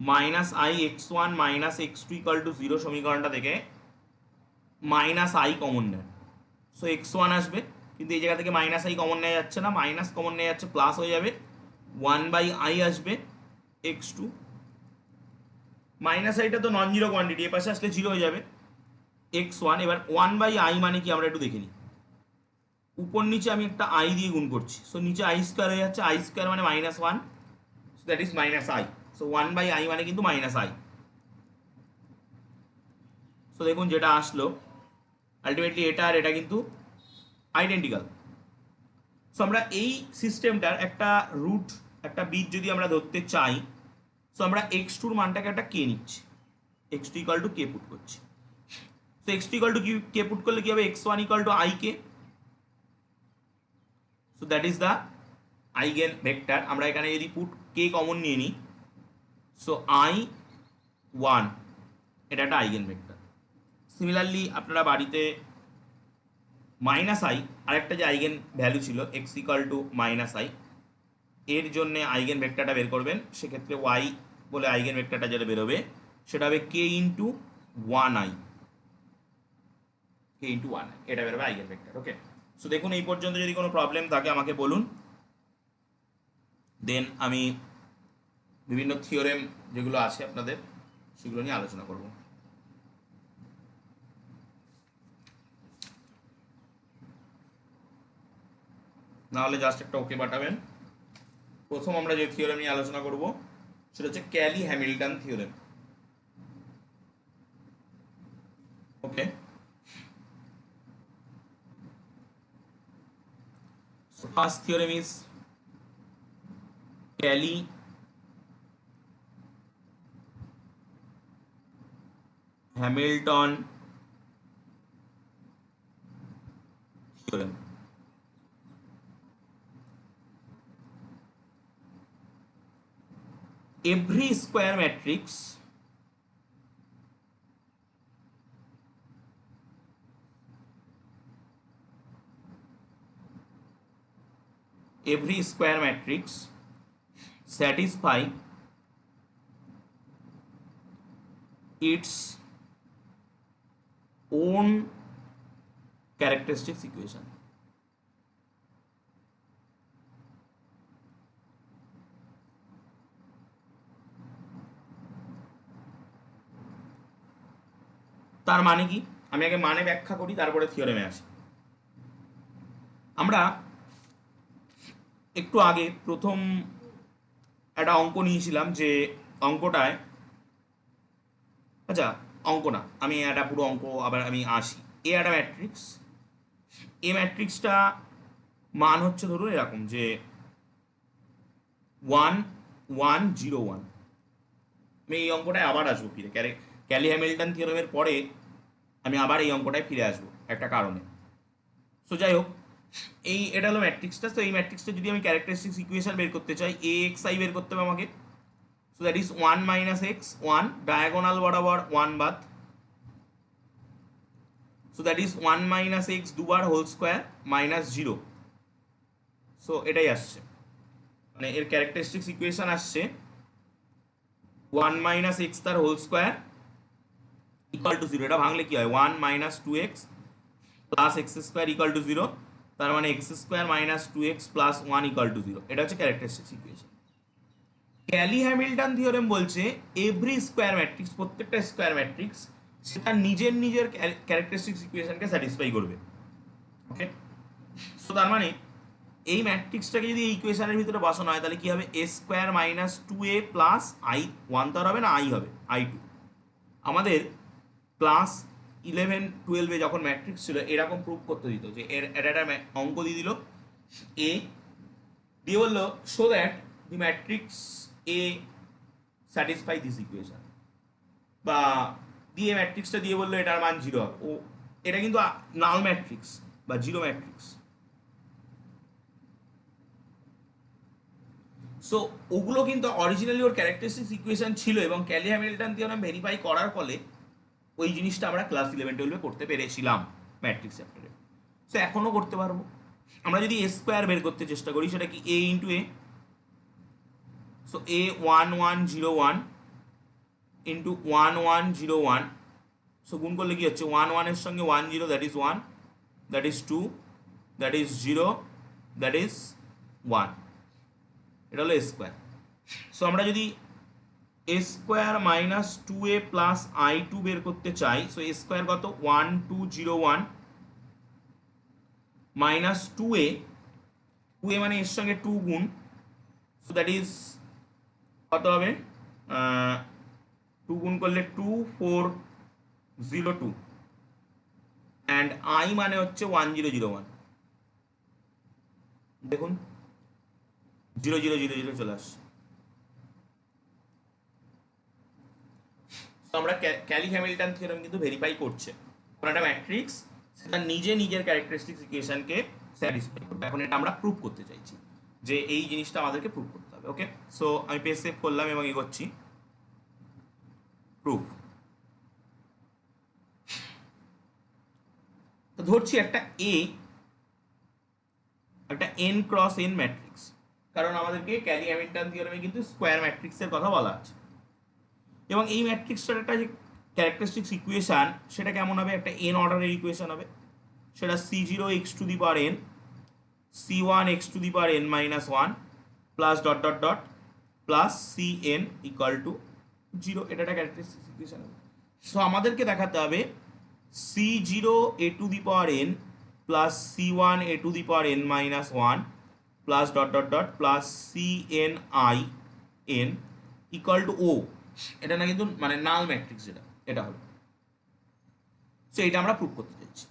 -i x1 -x2 equal to 0 সমীকরণটা থেকে -i কমন নেন, সো x1 আসবে, কিন্তু এই জায়গা থেকে -i কমন নেওয়া যাচ্ছে না, মাইনাস কমন নেওয়া যাচ্ছে, প্লাস হয়ে যাবে 1/i আসবে x2। -iটা তো নন জিরো কোয়ান্টিটি, এর পাশে আসলে 0 হয়ে যাবে x1। এবার 1/i মানে কি আমরা একটু দেখে নিই। উপর নিচে আমি একটা i দিয়ে গুণ করছি, সো নিচে i স্কোয়ার হয়ে যাচ্ছে, i স্কোয়ার মানে -1, so that is -i। So 1/i মানে কিন্তু -i। সো দেখুন যেটা আসলো, আলটিমেটলি এটা আর এটা কিন্তু আইডেন্টিক্যাল। সো আমরা এই সিস্টেমটার একটা রুট, একটা বীজ যদি আমরা ধরতে চাই, সো আমরা x2 মানটাকে একটা কে নিচ্ছি, x2 equal to K put করছি। So x2 equal to K put করলে কি হবে? x1 equal to i K, so that is the eigen vector. আমরা এখানে যদি পুট কে কমন নিয়ে নিই, সো i1, এটা একটা আইগেন ভেক্টর। সিমিলারলি আপনারা বাড়িতে -i আরেকটা যে আইগেন ভ্যালু ছিল x ইকুয়াল টু -i, এর জন্য আইগেন ভেক্টরটা বের করবেন। সেক্ষেত্রে y বলে আইগেন ভেক্টরটা যেটা বেরোবে সেটা হবে k into 1i, k into 1i, এটা বেরোবে আইগেন ভেক্টর। ওকে, সো দেখুন এই পর্যন্ত যদি কোনো প্রবলেম থাকে আমাকে বলুন, দেন আমি বিভিন্ন থিওরেম যেগুলো আছে আপনাদের সেগুলো নিয়ে আলোচনা করব। নাহলে জাস্ট একটা ওকে পাঠাবেন। প্রথম আমরা যে থিওরেম নিয়ে আলোচনা করব সেটা হচ্ছে Kelly Hamilton theorem. Okay, so first theorem is Cayley Hamilton theorem. Every square matrix satisfy its own characteristics equation. তার মানে কি, আমি আগে মানে ব্যাখ্যা করি তারপরে থিওরেমে আসি। আমরা একটু আগে প্রথম একটা অঙ্ক নিয়েছিলাম, যে অঙ্কটায়, আচ্ছা অঙ্ক না, আমি একটা পুরো অঙ্ক আবার আমি আসি। এ একটা ম্যাট্রিক্স, এ ম্যাট্রিক্সটা মান হচ্ছে ধরুন এরকম যে 1 1 0 1। আমি এই অঙ্কটায় আবার আসবো ফিরে, ক্যালি হ্যামিল্টন থিওরেমের পরে আমি আবার এই অঙ্কটায় ফিরে আসবো একটা কারণে। সো যাই হোক, এটা হলো ম্যাট্রিক্সটা। তো এই ম্যাট্রিক্সটা যদি আমি ক্যারেক্টারিস্টিক্স ইকুয়েশন বের করতে চাই, এ এক্স আই বের করতে হবে আমাকে। So that is 1 minus x, 1 diagonal বরাবর 1 বাদ। So that is 1 minus x দুবার হোল স্কোয়ার মাইনাস 0। সো এটাই আসছে, মানে এর ক্যারেক্টারিস্টিক্স ইকুয়েশন আসছে 1 মাইনাস এক্স তার হোল স্কোয়ার ইকুয়াল টু 0। এটা ভাঙলে কি হয়, 1 minus 2x plus x square equal to 0। তার মানে x square minus 2x plus 1 equal to 0। এটা হচ্ছে characteristics equation. Kelly Hamilton theorem বলছে এভরি স্কোয়ার ম্যাট্রিক্স, প্রত্যেকটা স্কোয়ার ম্যাট্রিক্স সেটা নিজের ক্যারেক্টারিস্টিক্স ইকুয়েশনকে স্যাটিসফাই করবে। ওকে, সো তার মানে এই ম্যাট্রিক্সটাকে যদি এই ইকুয়েশনের ভিতরে বসানো হয় তাহলে কি হবে, A square minus 2a plus I 1 তো আর হবে না, আই হবে i2। আমাদের ক্লাস 11-12 যখন ম্যাট্রিক্স ছিল এরকম প্রুভ করতে দিত, যে এর একটা অঙ্ক দিয়ে দিল এ দিয়ে বললো show that the matrix A satisfy this equation, বা দিয়ে ম্যাট্রিক্সটা দিয়ে বললো এটার মান 0 হবে। ও এটা কিন্তু নাল ম্যাট্রিক্স বা জিরো ম্যাট্রিক্স। সো ওগুলো কিন্তু অরিজিনালি ওর ক্যারেক্টারিস্টিক্স ইকুয়েশন ছিল, এবং ক্যালি হ্যামিল্টন থিওরেম ভেরিফাই করার ফলে ওই জিনিসটা আমরা ক্লাস 11-12 করতে পেরেছিলাম ম্যাট্রিক্স চ্যাপ্টারে। সো এখনও করতে পারবো। আমরা যদি এ স্কোয়ার বের করতে চেষ্টা করি, সেটা কি এ ইন্টু এ। সো এ 1 1 0 1 ইন্টু 1 1 0 1। সো গুণ করলে কি হচ্ছে, 1 1 এর সঙ্গে 1 0, that is 1, that is 2, that is 0, that is 1। এটা হলো এ স্কোয়ার। সো আমরা যদি এ square minus 2a plus i2 বের করতে চাই, সো এ স্কোয়ার কত, 1 2 0 1 মাইনাস 2a, 2a মানে এর সঙ্গে 2 গুণ, সো দ্যাট ইজ কত হবে, 2 গুণ করলে 2 4 0 2, অ্যান্ড i মানে হচ্ছে 1 0 0 1। দেখুন 0 0 0 0 চলে আসছে। তো আমরা ক্যালি হ্যামিল্টন থিওরেম কিন্তু ভেরিফাই করছে কোন একটা ম্যাট্রিক্স সেটা নিজের ক্যারেক্টারিস্টিক্স ইকুয়েশনকে স্যাটিসফাই করবে। এখন এটা আমরা প্রুভ করতে চাইছি, যে এই জিনিসটা আমাদেরকে প্রুভ করতে হবে। ওকে, সো আমি পেজ সেভ করলাম এবং এগোচ্ছি প্রুফ। তো ধরছি একটা n ক্রস n ম্যাট্রিক্স, কারণ আমাদেরকে ক্যালি হ্যামিল্টন থিওরেমে কিন্তু স্কোয়ার ম্যাট্রিক্সের কথা বলা আছে, এবং এই ম্যাট্রিক্সটার একটা যে ক্যারেক্টারিস্টিক্স ইকুয়েশন সেটা কেমন হবে, একটা n অর্ডারের ইকুয়েশন হবে। সেটা c0 x two the power n, c1 x two the power n minus 1 plus dot dot dot plus cn equal to 0। এটা একটা ক্যারেক্টারিস্টিক্স ইকুয়েশন হবে। সো আমাদেরকে দেখাতে হবে c0 a to the power n plus c1 a to the power n minus 1 plus dot dot dot plus cn i n equal to ও, এটা না কিন্তু মানে নাল ম্যাট্রিক্স, যেটা এটা হবে। সো এটা আমরা প্রুভ করতে চাইছি।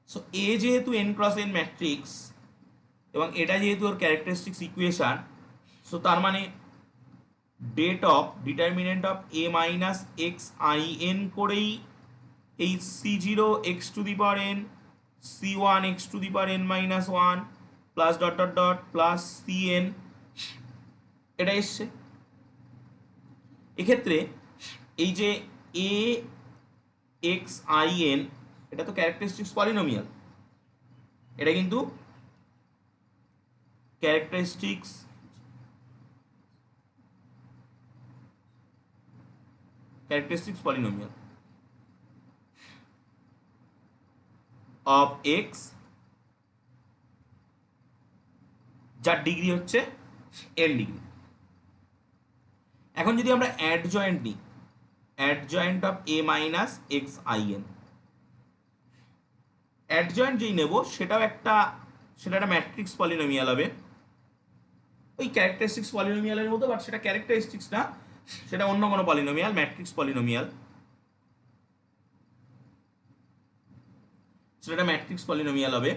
সো এ যেহেতু এন ক্রস এন ম্যাট্রিক্স এবং এটা যেহেতু ওর ক্যারেক্টারিস্টিক্স ইকুয়েশন, সো তার মানে det of determinant of A minus x I n করেই এই c zero x to the power n, c one x to the power N minus one plus dot dot dot plus c n, এটা এসছে। এক্ষেত্রে এই যে এ x I N, এটা তো characteristics polynomial, এটা কিন্তু ক্যারেক্টারিস্টিক্স পলিনোমিয়াল অফ এক্স, যার ডিগ্রি হচ্ছে এন ডিগ্রি। এখন যদি আমরা অ্যাডজয়েন্ট নিই, adjoint of A minus x I N, adjoint যেই নেব সেটাও সেটা একটা ম্যাট্রিক্স পলিনোমিয়াল হবে, ওই ক্যারেক্টারিস্টিক্স পলিনোমিয়ালের মতো, বাট সেটা ক্যারেক্টারিস্টিক্স না, সেটা অন্য কোনো পলিনোমিয়াল, ম্যাট্রিক্স পলিনোমিয়াল, সেটা একটা ম্যাট্রিক্স পলিনোমিয়াল হবে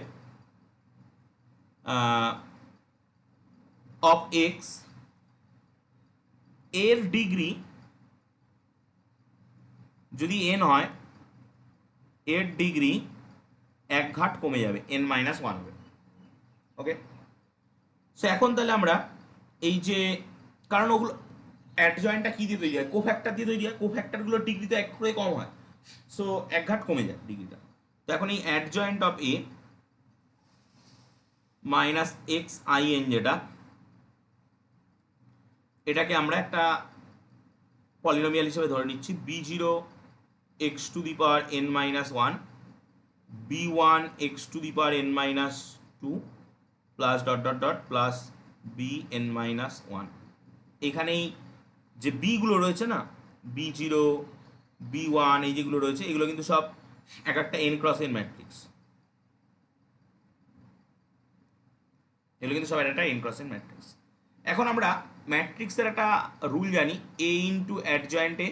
অফ এক্স, এর ডিগ্রি যদি এন হয়, এর ডিগ্রি এক ঘাট কমে যাবে, এন মাইনাস ওয়ান হবে। ওকে, সো এখন তাহলে আমরা এই যে, কারণ ওগুলো অ্যাডজয়েন্টটা কী দিয়ে তৈরি হয়, কোফ্যাক্টর দিয়ে তৈরি হয়, কোফ্যাক্টরগুলোর ডিগ্রি তো এক করে কম হয়, সো এক ঘাট কমে যায় ডিগ্রিটা। তো এখন এই adjoint of A minus x I n, যেটা এটাকে আমরা একটা পলিনোমিয়াল হিসেবে ধরে নিচ্ছি, b zero x to the power N minus one, B one x to the power N minus two plus dot dot dot plus B N minus one. এখানেই যে বিগুলো রয়েছে না, বি জিরো বি ওয়ান, এই যেগুলো রয়েছে এগুলো কিন্তু সব এক একটা এন ক্রস এন ম্যাট্রিক্স, এগুলো কিন্তু সব একটা এন ক্রস এন ম্যাট্রিক্স। এখন আমরা ম্যাট্রিক্সের একটা রুল জানি, A into adjoint A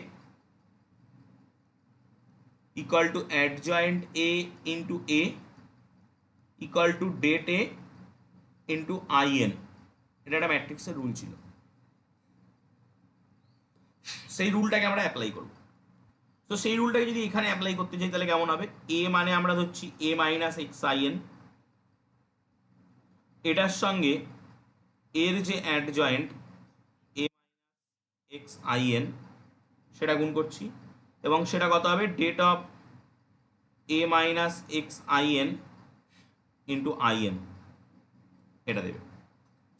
equal to adjoint A into A equal to det A into I N, এটা একটা ম্যাট্রিক্সের রুল ছিল। সেই রুলটাকে আমরা অ্যাপ্লাই করব। তো সেই রুলটাকে যদি এখানে অ্যাপ্লাই করতে চাই তাহলে কেমন হবে, এ মানে আমরা ধরছি A minus x I n, এটার সঙ্গে এর যে adjoint A x I n সেটা গুণ করছি, এবং সেটা কত হবে, det of A minus x I N into I N, এটা দেবে।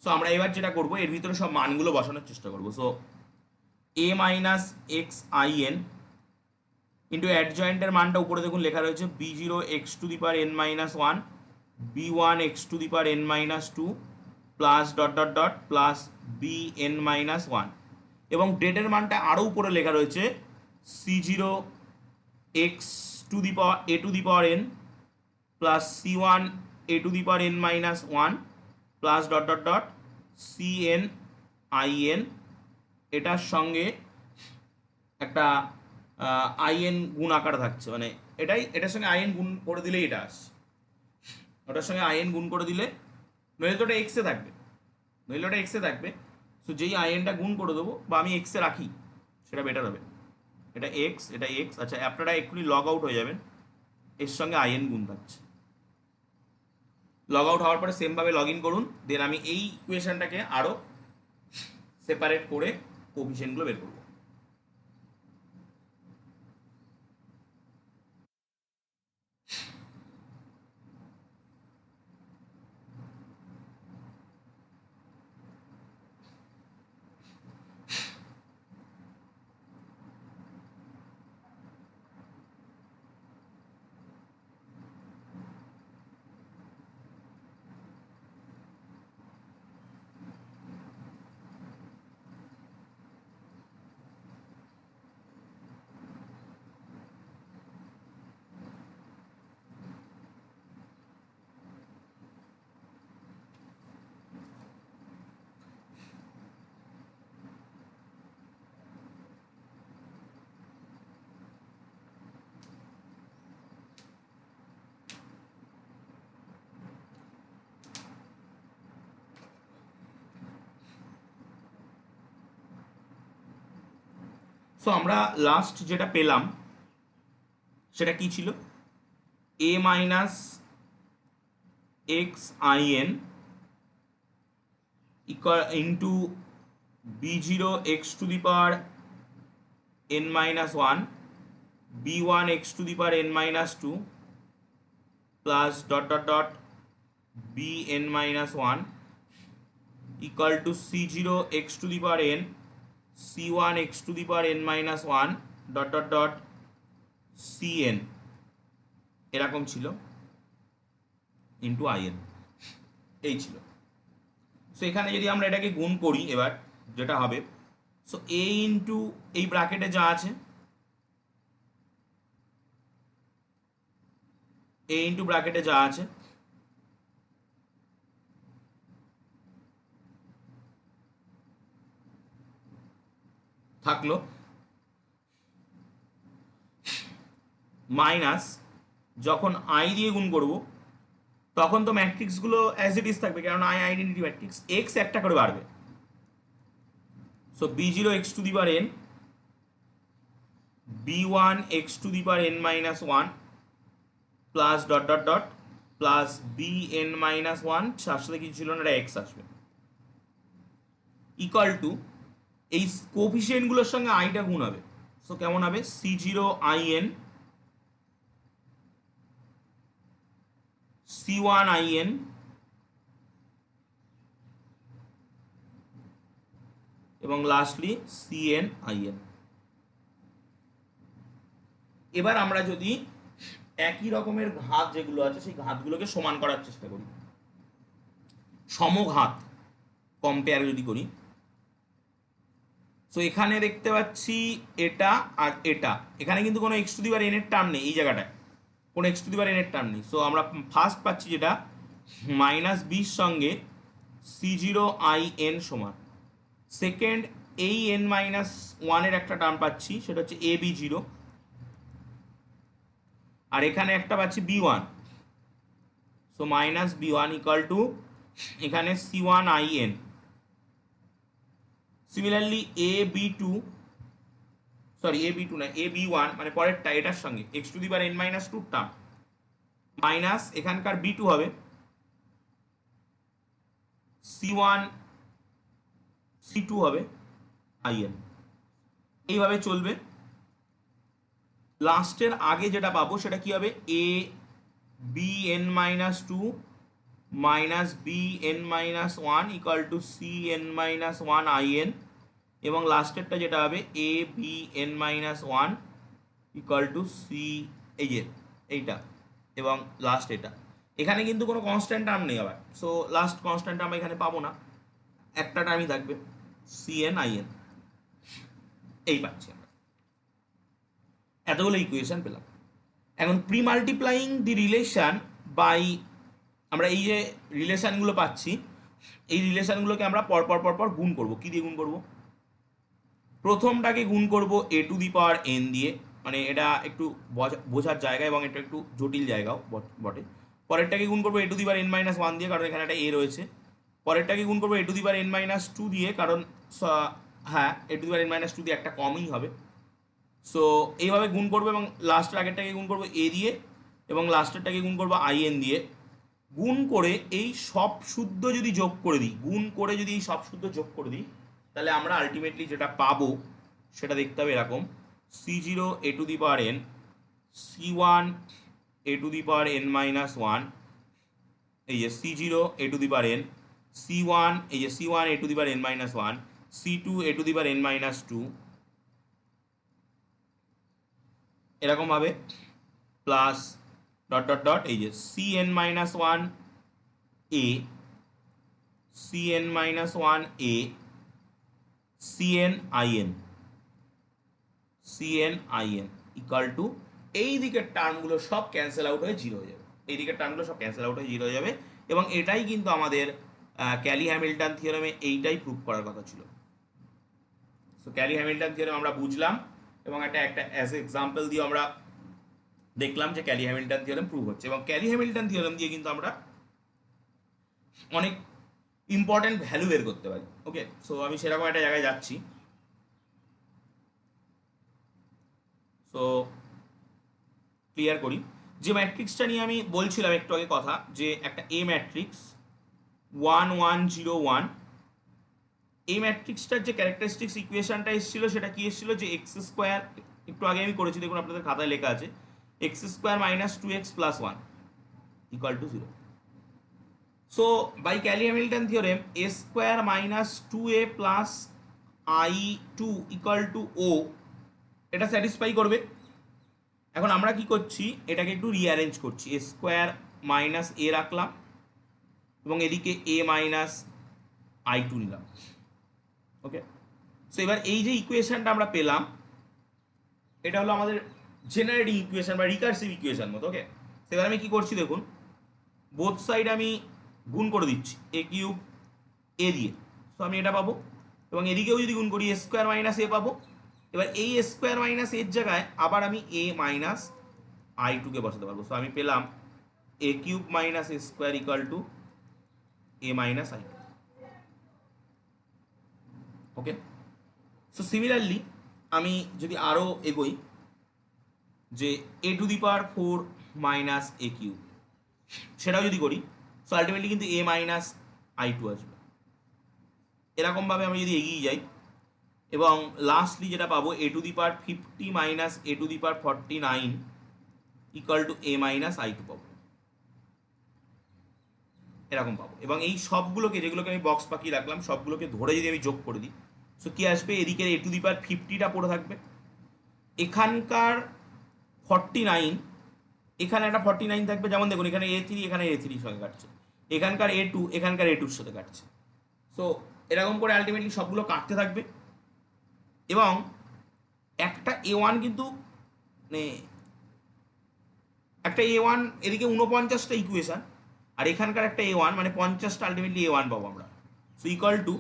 সো আমরা এবার যেটা করবো, এর ভিতরে সব মানগুলো বসানোর চেষ্টা করবো। So A minus x I N into অ্যাডজয়েন্টের মানটা উপরে দেখুন লেখা রয়েছে, B zero x to the power N minus one, B one x to the power N minus two plus dot dot dot plus B N minus one, এবং ডেটের মানটা আরও উপরে লেখা রয়েছে, C zero x to the power A to the power N plus C one A to the power N minus one plus dot dot dot c n I n, এটার সঙ্গে একটা আই এন গুণ আকার থাকছে, মানে এটার সঙ্গে I N গুণ করে দিলেই এটা আসছে, ওটার সঙ্গে আই এন গুণ করে দিলে, নইলে তো ওটা এক্সে থাকবে, নইলে ওটা এক্সে থাকবে। সো যেই আই এনটা গুণ করে দেবো, বা আমি এক্সে রাখি, সেটা বেটার হবে। এটা এক্স, এটা এক্স, আচ্ছা আপনারা এক্ষুনি লগ আউট হয়ে যাবেন, এর সঙ্গে আই এন গুণ থাকছে। লগ আউট হওয়ার পরে সেমভাবে লগ ইন করুন, দেন আমি এই ইকুয়েশনটাকে আরও সেপারেট করে কোফিশিয়েন্টগুলো বের করবো। সো আমরা লাস্ট যেটা পেলাম সেটা কি ছিল, a minus x I n equal into b zero x to the power n minus 1 b1 x to the power n minus 2 plus dot dot dot bn minus 1 equal to c0 x to the power n c1 x to the power n minus 1 dot dot dot cn এরকম ছিল into in, এই ছিল। So এখানে যদি আমরা এটাকে গুণ করি এবার যেটা হবে, সো এ ইন্টু এই ব্র্যাকেটে যা আছে এ ইন্টু ব্র্যাকেটে যা আছে থাকলো মাইনাস যখন আই দিয়ে গুণ করব তখন তো ম্যাট্রিক্সগুলো অ্যাজ ইট ইজ থাকবে, কারণ আই আইডেন্টিটি ম্যাট্রিক্স, এক্স একটা করে বাড়বে। So b zero x to the power n b1 x to the power n minus 1 plus dot dot dot plus bn minus 1, তার সাথে কিছু ছিল না, এটা x আসবে, ইকুয়াল টু এই কোফিসিয়েন্টগুলোর সঙ্গে আইটা গুণ হবে। সো কেমন হবে, c0 in c1 in এবং লাস্টলি cn in। এবার আমরা যদি একই রকমের ঘাত যেগুলো আছে সেই ঘাতগুলোকে সমান করার চেষ্টা করি, সমঘাত কম্পেয়ার যদি করি, সো এখানে দেখতে পাচ্ছি এটা আর এটা, এখানে কিন্তু কোনো x to the power N এর টার্ম নেই, এই জায়গাটায় কোনো x to the power N এর টার্ম নেই। সো আমরা ফার্স্ট পাচ্ছি যেটা মাইনাস বির সঙ্গে c0 in সমান, সেকেন্ড এই n মাইনাস ওয়ানের একটা টার্ম পাচ্ছি সেটা হচ্ছে এ বি জিরো, আর এখানে একটা পাচ্ছি b1, so minus b1 equal to এখানে c1 in। Similarly A B two, sorry A B two না এ বি ওয়ান, মানে পরেরটা এটার সঙ্গে x to the power N minus two term minus এখানকার বি টু হবে c1 c2 হবে in, এইভাবে চলবে। লাস্টের আগে যেটা পাবো সেটা কি হবে, A B N minus two minus B N minus one equal to C N minus one in, এবং লাস্টেরটা যেটা হবে A B N minus one equal to C, এই যে এইটা, এবং লাস্ট এটা। এখানে কিন্তু কোনো কনস্ট্যান্ট টার্ম নেই আবার, সো লাস্ট কনস্ট্যান্ট টার্ম এখানে পাবো না, একটা টার্মই থাকবে cn in, এই পাচ্ছি আমরা। এতগুলো ইকুয়েশন পেলাম। এখন pre multiplying the relation by, আমরা এই যে রিলেশনগুলো পাচ্ছি এই রিলেশনগুলোকে আমরা পরপর পরপর গুণ করব। কী দিয়ে গুণ করব, প্রথমটাকে গুণ করব এ টু দি পাওয়ার এন দিয়ে, মানে এটা একটু বোঝার জায়গা এবং এটা একটু জটিল জায়গাও বটে। পরেরটাকে গুণ করবো a to the power N minus one দিয়ে, কারণ এখানে একটা এ রয়েছে। পরেরটাকে গুণ করবো a to the power N minus two দিয়ে, কারণ হ্যাঁ a to the power N minus two দিয়ে একটা কমই হবে। সো এইভাবে গুণ করবো এবং লাস্টের আগেরটাকে গুণ করবো এ দিয়ে এবং লাস্টেরটাকে গুণ করবো আইএন দিয়ে। গুণ করে এই সব শুদ্ধ যদি যোগ করে দিই, গুণ করে যদি এই সব শুদ্ধ যোগ করে দিই, তাহলে আমরা আলটিমেটলি যেটা পাবো সেটা দেখতে হবে এরকম, c0 a to the power n c1 a to the power n minus 1, এই যে c0 a to the power n c1, এই যে c1 a to the power n minus 1 c2 a to the power n minus 2, এরকম ভাবে plus dot dot dot এই যে cn minus 1 a cn minus 1 a cn in cn in equal to, এই দিকের টার্মগুলো সব cancel out হয়ে zero হয়ে যাবে, এই দিকের টার্মগুলো সব ক্যান্সেল আউট হয়ে জিরো হয়ে যাবে। এবং এটাই কিন্তু আমাদের ক্যালি হ্যামিল্টন থিওরেমে এইটাই প্রুভ করার কথা ছিল। সো ক্যালি হ্যামিল্টন থিওরেম আমরা বুঝলাম এবং একটা অ্যাজ এক্সাম্পল দিয়ে আমরা দেখলাম যে ক্যালি হ্যামিল্টন থিওরেম প্রুভ হচ্ছে, এবং ক্যালি হ্যামিল্টন থিওরেম দিয়ে কিন্তু আমরা অনেক ইম্পর্টেন্ট ভ্যালু বের করতে পারি। ওকে, সো আমি সেরকম একটা জায়গায় যাচ্ছি। সো ক্লিয়ার করি, যে ম্যাট্রিক্সটা নিয়ে আমি বলছিলাম একটু আগে কথা, যে একটা এ ম্যাট্রিক্স 1 1 0 1, এই ম্যাট্রিক্সটার যে ক্যারেক্টারিস্টিক্স ইকুয়েশনটা এসেছিল সেটা কি এসেছিল, যে এক্স স্কোয়ার, একটু আগে আমি করেছি দেখুন আপনাদের খাতায় লেখা আছে, x square minus 2x plus 1 equal to 0। So by Cayley Hamilton theorem a square minus 2a plus i2 equal to ও, এটা স্যাটিসফাই করবে। এখন আমরা কি করছি, এটাকে একটু রিঅ্যারেঞ্জ করছি, এ স্কোয়ার মাইনাস এ রাখলাম এবং এদিকে এ মাইনাস i2 নিলাম। ওকে, সো এবার এই যে ইকুয়েশনটা আমরা পেলাম, এটা হলো আমাদের জেনারেটিং ইকুয়েশন বা রিকার্সিভ ইকুয়েশন মতো। ওকে, তো এবার আমি কি করছি দেখুন, বোথ সাইড আমি গুণ করে দিচ্ছি এ কিউব এ দিয়ে, সো আমি এটা পাবো, এবং এদিকেও যদি গুণ করি এ স্কোয়ার মাইনাস এ পাবো। এবার এই স্কোয়ার মাইনাস এর জায়গায় আবার আমি এ মাইনাস i2কে বসাতে পারবো, সো আমি পেলাম a cube minus a square equal to a minus i2। Okay, so similarly আমি যদি আরও এগোই, যে a to the power 4 minus a cube, সেটাও যদি করি, সো আলটিমেটলি কিন্তু এ মাইনাস i2 আসবে। এরকমভাবে আমি যদি এগিয়ে যাই, এবং লাস্টলি যেটা পাবো a to the power 50 minus a to the power 49 equal to a minus i2 পাবো, এরকম পাবো। এবং এই সবগুলোকে, যেগুলোকে আমি বক্স পাকিয়ে রাখলাম, সবগুলোকে ধরে যদি আমি যোগ করে দিই, সো কি আসবে, এদিকে এ টু দি পাওয়ার 50টা পড়ে থাকবে, এখানকার 49, এখানে একটা 49 থাকবে, যেমন দেখুন এখানে a3, এখানে a3 সঙ্গে কাটছে, এখানকার a2 এখানকার a2 সাথে কাটছে। সো এরকম করে আলটিমেটলি সবগুলো কাটতে থাকবে, এবং একটা a1 কিন্তু, মানে একটা a1 এদিকে 49টা ইকুয়েশন, আর এখানকার একটা a1 মানে 50টা আলটিমেটলি a1 পাবো আমরা। সো ইকুয়াল টু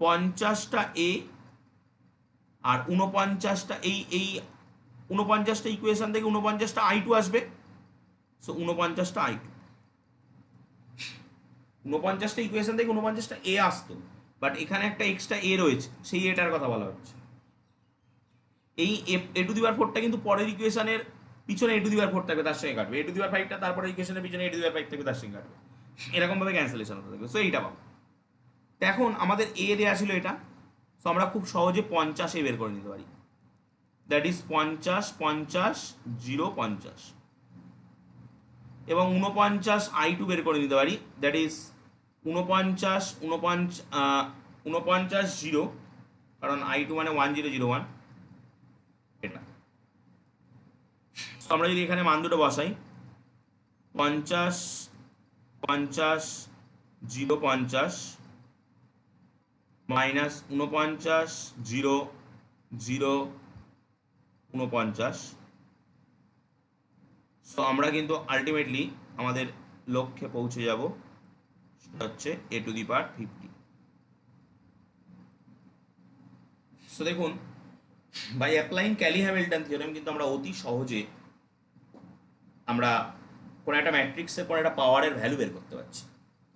50টা a আর 49টা, এই 49টা ইকুয়েশন থেকে 49টা i2 আসবে, সো 49টা i2, 49টা ইকুয়েশন থেকে 49টা এ আসতো, বাট এখানে একটা এক্সট্রা এ রয়েছে, সেই এটার কথা বলা হচ্ছে। এই এ টু দি পাওয়ার 4টা কিন্তু পরের ইকুয়েশনের পিছনে এ টু দি পাওয়ার 4 থাকবে, তার সঙ্গে কাটবে, এ টু দি পাওয়ার 5টা তারপরে ইকুয়েশনের পিছনে এ টু দি পাওয়ার 5 থাকবে, তার সঙ্গে কাটবে, এরকমভাবে ক্যান্সেলেশন হতে থাকবে। সো এইটা পাবো। তো এখন আমাদের এ দেওয়া ছিল এটা, সো আমরা খুব সহজে 50 এ বের করে নিতে পারি, দ্যাট ইজ 50 50 0 50, এবং 49 i2 বের করে নিতে পারি, দ্যাট ইজ 49 49 0, কারণ i2 মানে 1001, এটা। তো আমরা যদি এখানে মান দুটো বসাই, 50 50 0 50 মাইনাস 49 0 0 49, সো আমরা কিন্তু আলটিমেটলি আমাদের লক্ষ্যে পৌঁছে যাব, সেটা হচ্ছে A to the power 50। So দেখুন, by applying Cayley Hamilton theorem কিন্তু আমরা অতি সহজে আমরা কোনো একটা ম্যাট্রিক্সের কোনো একটা পাওয়ারের ভ্যালু বের করতে পারছি।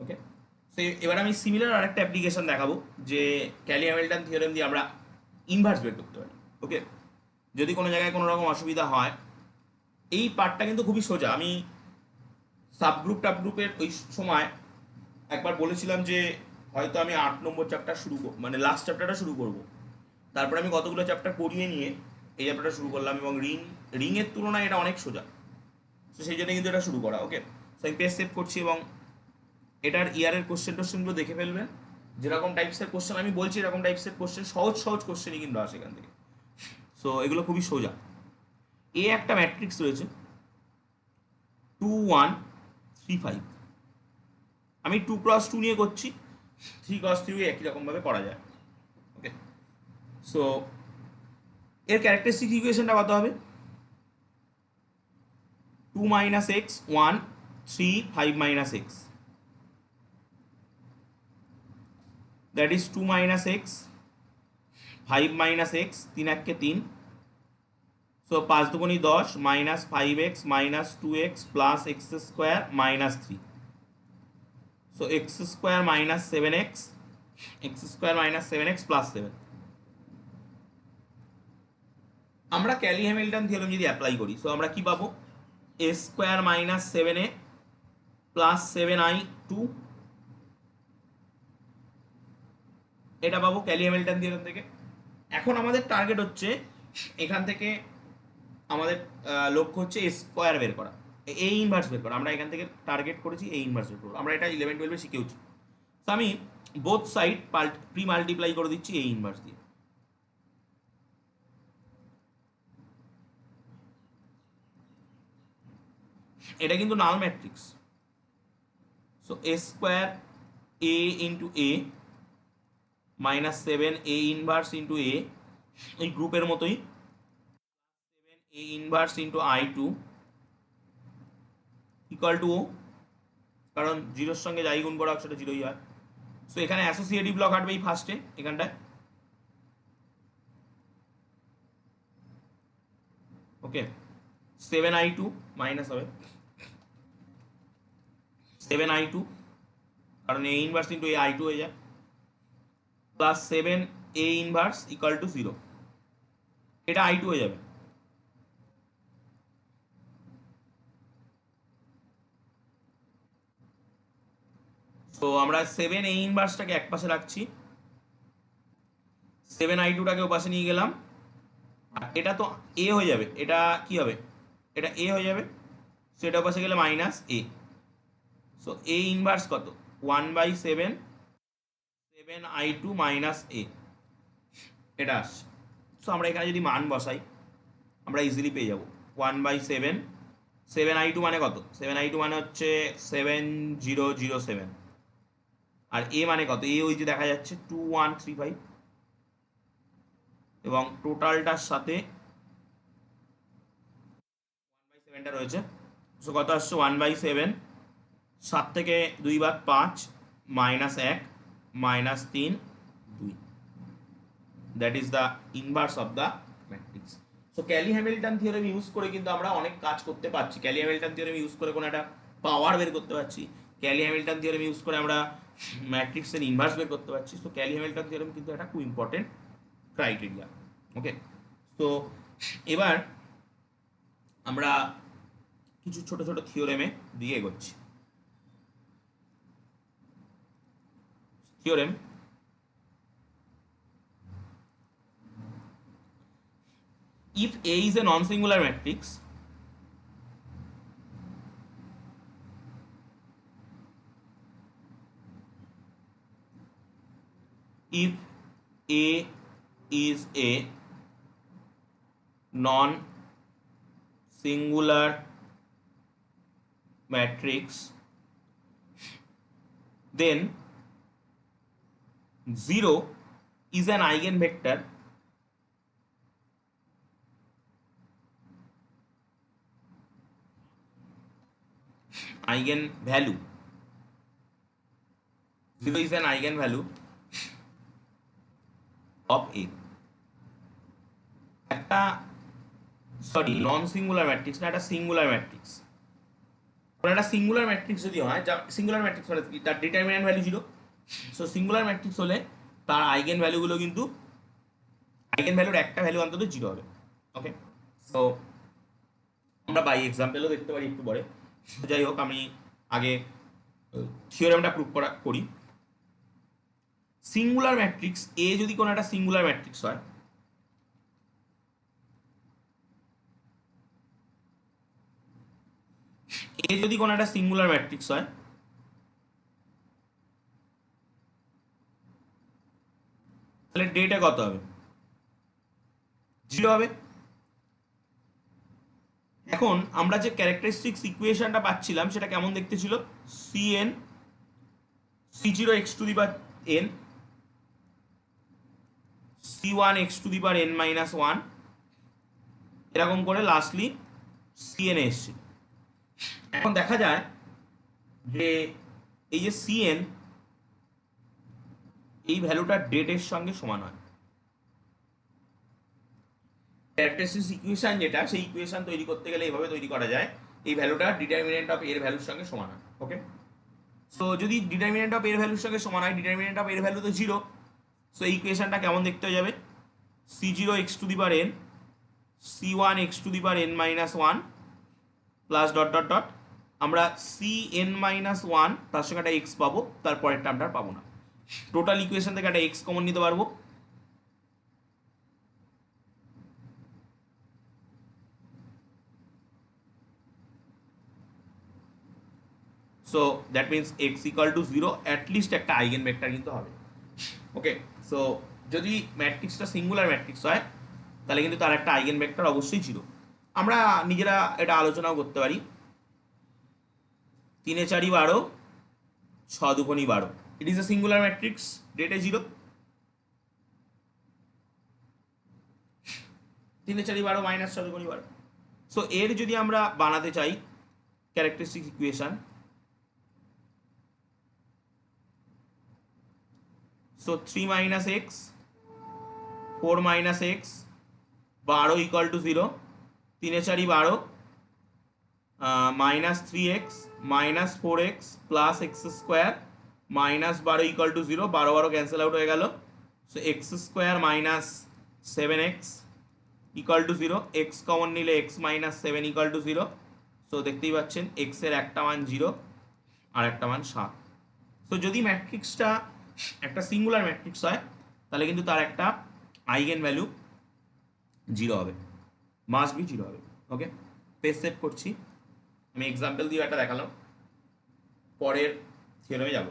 ওকে, তো এবার আমি সিমিলার আরেকটা অ্যাপ্লিকেশন দেখাবো, যে ক্যালি হ্যামিল্টন থিওরেম দিয়ে আমরা ইনভার্স বের করতে পারি। ওকে, যদি কোনো জায়গায় কোনো রকম অসুবিধা হয়, এই পার্টটা কিন্তু খুবই সোজা। আমি সাবগ্রুপ টাবগ্রুপের ওই সময় একবার বলেছিলাম যে হয়তো আমি 8 নম্বর চ্যাপ্টার মানে লাস্ট চ্যাপ্টারটা শুরু করব, তারপরে আমি কতগুলো চ্যাপ্টার পড়িয়ে নিয়ে এই চ্যাপ্টারটা শুরু করলাম, এবং রিংয়ের তুলনায় এটা অনেক সোজা, তো সেই জন্য কিন্তু এটা শুরু করা। ওকে, তো আমি পেজ সেভ করছি, এবং এটার ইয়ারের কোশ্চেনগুলো দেখে ফেলবেন, যেরকম টাইপসের কোশ্চেন আমি বলছি, এরকম টাইপসের কোশ্চেন, সহজ সহজ কোশ্চেনই কিন্তু আসে এখান থেকে। সো এগুলো খুবই সোজা। এ একটা ম্যাট্রিক্স রয়েছে 2 1 3 5, আমি 2 × 2 নিয়ে করছি, 3 × 3 একই রকমভাবে করা যায়। ওকে, সো এর ক্যারেক্টারিস্টিক ইকুয়েশনটা কত হবে, 2 - x 1 3 5 - x, that is 2 - x 5 - x, 3 × 1 = 3, so 5 × 2 = 10 minus 5x minus 2x plus x square minus 3, so x square minus 7x, x square minus 7x plus 7। আমরা ক্যালি হ্যামিল্টন থিওরেম যদি অ্যাপ্লাই করি, so আমরা কি পাবো? এ square minus 7a plus 7i2, এটা পাবো Kelly Hamilton theorem থেকে। এখন আমাদের টার্গেট হচ্ছে এখান থেকে আমাদের লক্ষ্য হচ্ছে এ স্কোয়ার বের করা, এ ইনভার্স বের করা। আমরা এখান থেকে টার্গেট করেছি এ ইনভার্স বের করবো। আমরা এটা 11-12 শিখেওছি। তো আমি বোথ সাইড প্রি মাল্টিপ্লাই করে দিচ্ছি এ ইনভার্স দিয়ে। এটা কিন্তু null matrix. So a square a into a minus 7 a inverse into a, এই গ্রুপের মতোই 7 a inverse into i2 equal to o, কারণ জিরোর সঙ্গে যাই গুণ করা সেটা জিরোই হয়। সো এখানে অ্যাসোসিয়েটিভ ব্লক হাঁটবে এই ফার্স্টে, এখানটায়। ওকে, 7i2 মাইনাস হবে 7i2, কারণ এ ইনভার্স ইন্টু এ i2 হয়ে যায়, plus 7 a inverse equal to 0, এটা i2 হয়ে যাবে। তো আমরা 7 এ ইনভার্সটাকে এক পাশে রাখছি, 7i2টাকে ও পাশে নিয়ে গেলাম। আর এটা তো এ হয়ে যাবে, এটা কি হবে? এটা এ হয়ে যাবে। সো এটা পাশে গেলে minus A. So A inverse কত? 1/7 7i2 মাইনাস এ, এটা আসছে। সো আমরা এখানে যদি মান বসাই আমরা ইজিলি পেয়ে যাব 1/7 7i2 মানে কত? 7i2 মানে হচ্ছে 7007, আর এ মানে কত? এ ওই যে দেখা যাচ্ছে 2135, এবং টোটালটার সাথে 1/7টা রয়েছে। সো কত আসছে? 1/7, 7 থেকে 2 বাদ 5, minus 1 minus 3 2, that is the inverse of the matrix. So Kelly Hamilton theorem use করে কিন্তু আমরা অনেক কাজ করতে পারছি। ক্যালি হ্যামিল্টন থিওরেম ইউজ করে কোনো একটা পাওয়ার বের করতে পারছি। ক্যালি হ্যামিল্টন থিওরেম ইউজ করে আমরা ম্যাট্রিক্সের ইনভার্স বের করতে পারছি। সো ক্যালি হ্যামিল্টন থিওরেম কিন্তু একটা খুব ইম্পর্টেন্ট ক্রাইটেরিয়া। ওকে, তো এবার আমরা কিছু ছোট ছোট থিওরেমে দিয়ে এগোচ্ছি। Theorem, if A is a non-singular matrix, if A is a non-singular matrix, then 0 is an eigenvector eigenvalue, 0 is an eigenvalue of A। একটা সরি নন সিঙ্গুলার ম্যাট্রিক্স না, একটা সিঙ্গুলার ম্যাট্রিক্স। কোনো একটা সিঙ্গুলার ম্যাট্রিক্স যদি হয়, যা singular matrix হলে তার determinant value 0। So singular matrix হলে তার আইগেন ভ্যালুগুলো কিন্তু আইগেন ভ্যালুর একটা ভ্যালু অন্তত 0 হবে। ওকে, সো আমরা বাই এক্সাম্পলও দেখতে পারি একটু পরে। যাই হোক, আমি আগে থিওরেমটা প্রুভ করি। সিঙ্গুলার ম্যাট্রিক্স এ যদি কোনো একটা সিঙ্গুলার ম্যাট্রিক্স হয়, এ যদি কোনো একটা সিঙ্গুলার ম্যাট্রিক্স হয়, তাহলে ডেটা কত হবে? 0 হবে। এখন আমরা যে ক্যারেক্টারিস্টিক্স ইকুয়েশনটা পাচ্ছিলাম সেটা কেমন দেখতে ছিল? cn c0 x two the power n, c1 x two the power n minus 1, এরকম করে লাস্টলি cn এসছে। এখন দেখা যায় যে এই যে cn, এই ভ্যালুটা ডেটের সঙ্গে সমান হয়। ক্যারেক্টারিস্টিক্স ইকুয়েশন যেটা, সেই ইকুয়েশন তৈরি করতে গেলে এইভাবে তৈরি করা যায়, এই ভ্যালুটা ডিটারমিনেন্ট অফ এর ভ্যালুর সঙ্গে সমান হয়। ওকে, সো যদি ডিটারমিনেন্ট অফ এর ভ্যালুর সঙ্গে সমান হয়, ডিটারমিনেন্ট অফ এর ভ্যালু তো 0, সো এই ইকুয়েশনটা কেমন দেখতে হয়ে যাবে? c0 x two the power n, c1 x two the power n minus one plus dot dot dot আমরা cn মাইনাস ওয়ান তার সঙ্গে একটা এক্স পাবো, তারপরের টার্মটা পাবো না। টোটাল ইকুয়েশন থেকে একটা এক্স কমন নিতে পারবো। So that means x equal two zero, at least একটা আইগেন ভেক্টর কিন্তু হবে। ওকে, সো যদি ম্যাট্রিক্সটা সিঙ্গুলার ম্যাট্রিক্স হয় তাহলে কিন্তু তার একটা আইগেন ভেক্টর অবশ্যই জিরো। আমরা নিজেরা এটা আলোচনাও করতে পারি। 3 4 12, 6 2 12, ইট ইজ এ সিঙ্গুলার ম্যাট্রিক্স, ডেটে জিরো। 3 4 12 মাইনাস 6 2 12। সো এর যদি আমরা বানাতে চাই characteristic equation, so 3 minus x 4 minus x 12 equal to zero, 3 4 12 minus 3x minus 4x plus x square minus 12 equal to zero, 12 12 cancel out হয়ে গেল। So x square minus 7x equal to zero, x common নিলে x minus 7 equal two zero. So দেখতেই পাচ্ছেন এক্সের একটা মান zero আর একটা মান 7। সো যদি ম্যাট্রিক্সটা একটা সিঙ্গুলার ম্যাট্রিক্স হয় তাহলে কিন্তু তার একটা আইগেন ভ্যালু জিরো হবে, মাস্ট বি জিরো হবে। ওকে, পেজ সেভ করছি, আমি এক্সাম্পল দিয়ে একটা দেখালাম, পরের থিওরেমে যাব।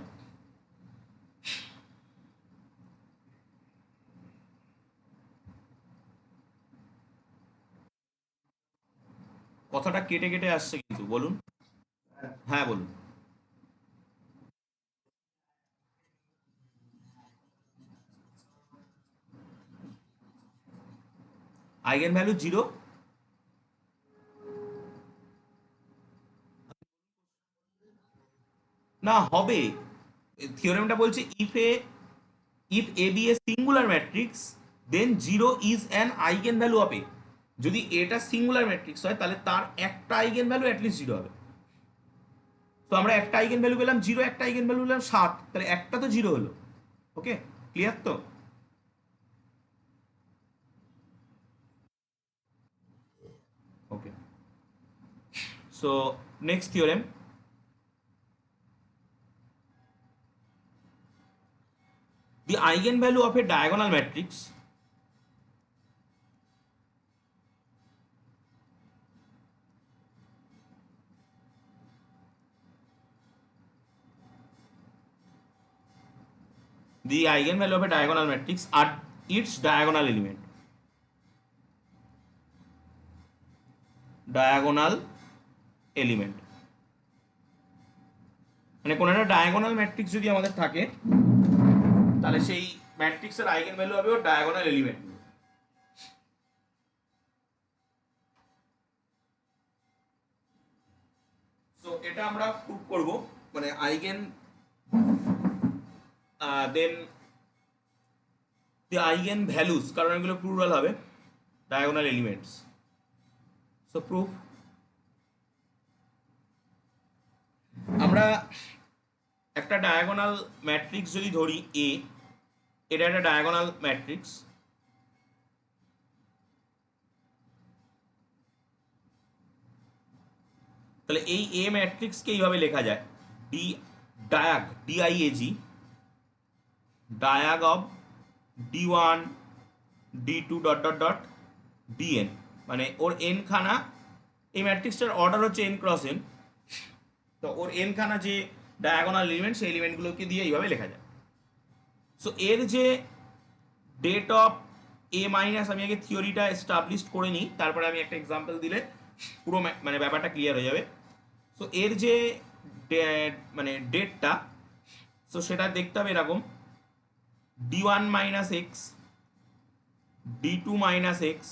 কথাটা কেটে কেটে আসছে কিন্তু, বলুন। হ্যাঁ বলুন। আইগেন ভ্যালু জিরো, না হবে। থিওরেমটা বলছে if a be a singular matrix then 0 is an eigen value of a। যদি এটা সিঙ্গুলার ম্যাট্রিক্স হয় তাহলে তার একটা আইগেন ভ্যালু অ্যাটলিস্ট জিরো হবে। তো আমরা একটা আইগেন ভ্যালু পেলাম জিরো, একটা আইগেন ভ্যালু পেলাম 7, তাহলে একটা তো জিরো হলো। ওকে, ক্লিয়ার তো? Okay, so next theorem, the eigenvalue of a diagonal matrix the eigenvalue of a diagonal matrix are its diagonal element, diagonal element মানে কোন একটা ডায়াগোনাল ম্যাট্রিক্স যদি আমাদের থাকে তাহলে সেই ম্যাট্রিক্সের আইগেন ভ্যালু হবে ওর ডায়াগোনাল এলিমেন্ট। সো এটা আমরা প্রুভ করব, মানে আইগেন দেন দি আইগেন ভ্যালুস, কারণ এগুলো প্লুরাল হবে, ডায়াগোনাল এলিমেন্টস। সো প্রুফ, আমরা একটা ডায়াগোনাল ম্যাট্রিক্স যদি ধরি এ, এটা একটা ডায়াগোনাল ম্যাট্রিক্স। তাহলে এই এ ম্যাট্রিক্সকে এইভাবে লেখা যায়, D diag D I A G diag of d1 d2 dot dot dot dn, মানে ওর এন খানা, এই ম্যাট্রিক্সটার অর্ডার হচ্ছে n ক্রস n, তো ওর এন খানা যে ডায়াগোনাল এলিমেন্ট সেই এলিমেন্টগুলোকে দিয়ে এইভাবে লেখা যায়। সো এর যে ডেট অফ এ মাইনাস, আমি আগে থিওরিটা এস্টাবলিশ করে নিই, তারপরে আমি একটা এক্সাম্পল দিলে পুরো মানে ব্যাপারটা ক্লিয়ার হয়ে যাবে। সো এর যে মানে ডেটটা, সো সেটা দেখতে হবে এরকম, d1 minus x d2 minus x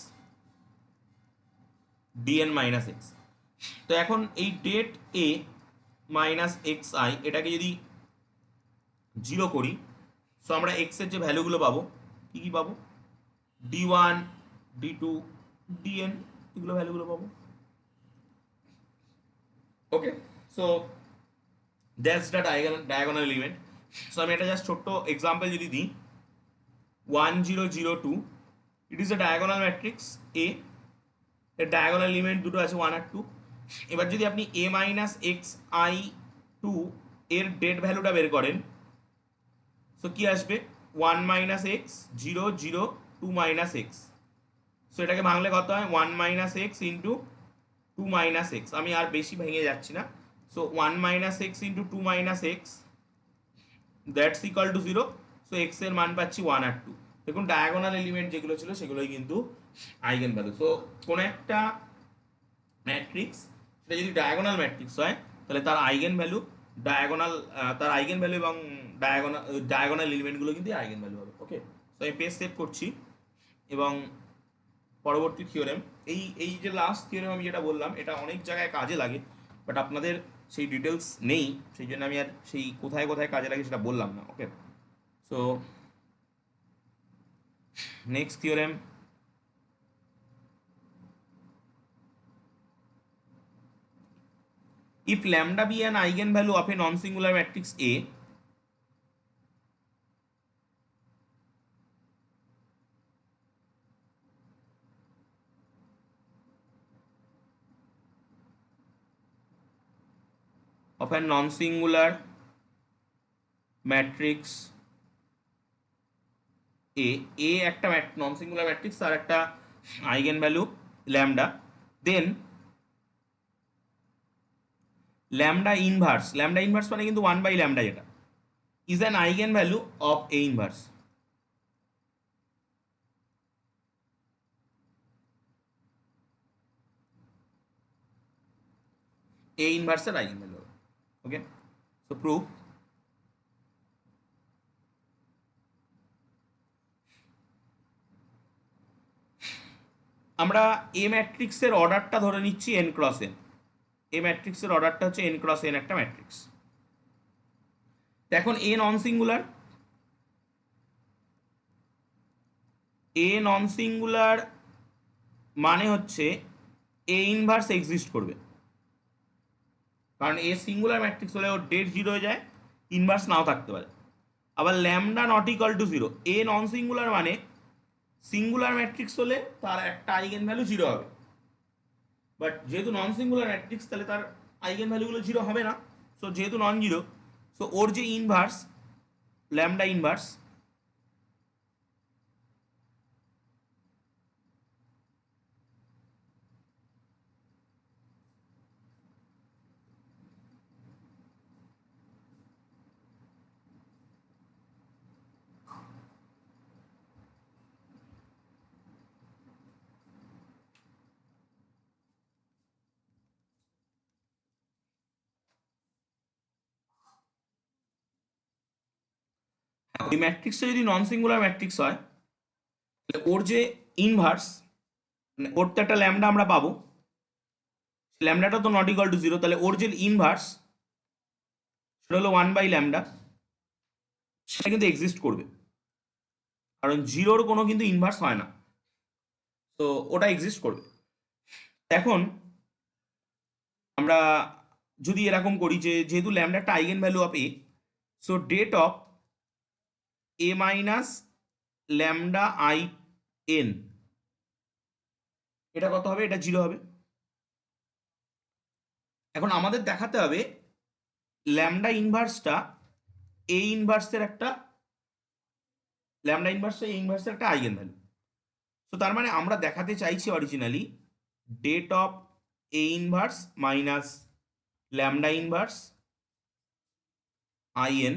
dn minus x. তো এখন এই det A minus x I এটাকে যদি জিরো করি, সো আমরা এক্সের যে ভ্যালুগুলো পাবো, কী কী পাবো, d1 d2 dn, এগুলো ভ্যালুগুলো পাবো। Okay, so that's the diagonal element. সো আমি একটা জাস্ট ছোট্ট এক্সাম্পল যদি দিই, 1 0 0 2, it is a diagonal matrix a, এর ডায়াগোনাল এলিমেন্ট দুটো আছে 1 আর 2। এবার যদি আপনি a minus x I two এর ডেট ভ্যালুটা বের করেন, সো কি আসবে 1 minus x 0 0 2 minus x. So এটাকে ভাঙলে কত হয় 1 minus x into 2 minus x. আমি আর বেশি ভেঙে যাচ্ছি না। So 1 minus x into 2 minus x that's equal to 0। So x এর মান পাচ্ছি 1 আর 2। দেখুন ডায়াগোনাল এলিমেন্ট যেগুলো ছিল সেগুলোই কিন্তু আইগেন ভ্যালু। সো কোনো একটা ম্যাট্রিক্স সেটা যদি ডায়াগোনাল ম্যাট্রিক্স হয় তাহলে তার আইগেন ভ্যালু ডায়াগোনাল, তার আইগেন ভ্যালু এবং ডায়াগোনাল এলিমেন্টগুলো কিন্তু আইগেন ভ্যালু হবে। ওকে, তো আমি পেজ সেভ করছি এবং পরবর্তী থিওরেম, এই যে লাস্ট থিওরেম আমি যেটা বললাম এটা অনেক জায়গায় কাজে লাগে, বাট আপনাদের সেই ডিটেলস নেই, সেই জন্য আমি আর সেই কোথায় কোথায় কাজে লাগে সেটা বললাম না। Okay, so next theorem, if lambda be an eigenvalue of a non-singular matrix A, of a non-singular matrix A একটা non-singular matrix আর একটা eigenvalue lambda, then lambda inverse মানে কিন্তু 1 by lambda যেটা is an eigenvalue of A inverse। A inverse এর eigenvalue। ওকে, so proof, আমরা এ ম্যাট্রিক্সের অর্ডারটা ধরে নিচ্ছি n ক্রস n। এ ম্যাট্রিক্সের অর্ডারটা হচ্ছে n ক্রস n একটা ম্যাট্রিক্স। এখন এ নন সিঙ্গুলার, এ নন সিঙ্গুলার মানে হচ্ছে এ ইনভার্স এক্সিস্ট করবে, কারণ এ সিঙ্গুলার ম্যাট্রিক্স হলে ওর ডেট 0 হয়ে যায়, ইনভার্স নাও থাকতে পারে। আবার lambda not equal to 0, A non singular মানে সিঙ্গুলার ম্যাট্রিক্স হলে তার একটা আইগেন ভ্যালু 0 হবে, বাট যেহেতু নন সিঙ্গুলার ম্যাট্রিক্স তাহলে তার আইগেন ভ্যালুগুলো 0 হবে না। সো যেহেতু নন 0, সো ওর যে ইনভার্স ল্যামডা ইনভার্স, ওই ম্যাট্রিক্সটা যদি নন সিঙ্গুলার ম্যাট্রিক্স হয় তাহলে ওর যে ইনভার্স, মানে ওর তো একটা ল্যামডা আমরা পাবো, ল্যামডাটা তো নট ইকাল টু 0, তাহলে ওর যে ইনভার্স সেটা হলো 1 বাই ল্যামডা, সেটা কিন্তু এক্সিস্ট করবে, কারণ 0-র কোনো কিন্তু ইনভার্স হয় না, তো ওটা এক্সিস্ট করবে। এখন আমরা যদি এরকম করি যে যেহেতু ল্যামডা একটা eigen value of A, so det of A minus lambda I N, এটা কত হবে? এটা 0 হবে। এখন আমাদের দেখাতে হবে ল্যামডা ইনভার্সটা এ ইনভার্সের একটা, ল্যামডা ইনভার্সটা এ ইনভার্সের একটা আইগেন ভ্যালু। তো তার মানে আমরা দেখাতে চাইছি originally det of A inverse minus lambda inverse I n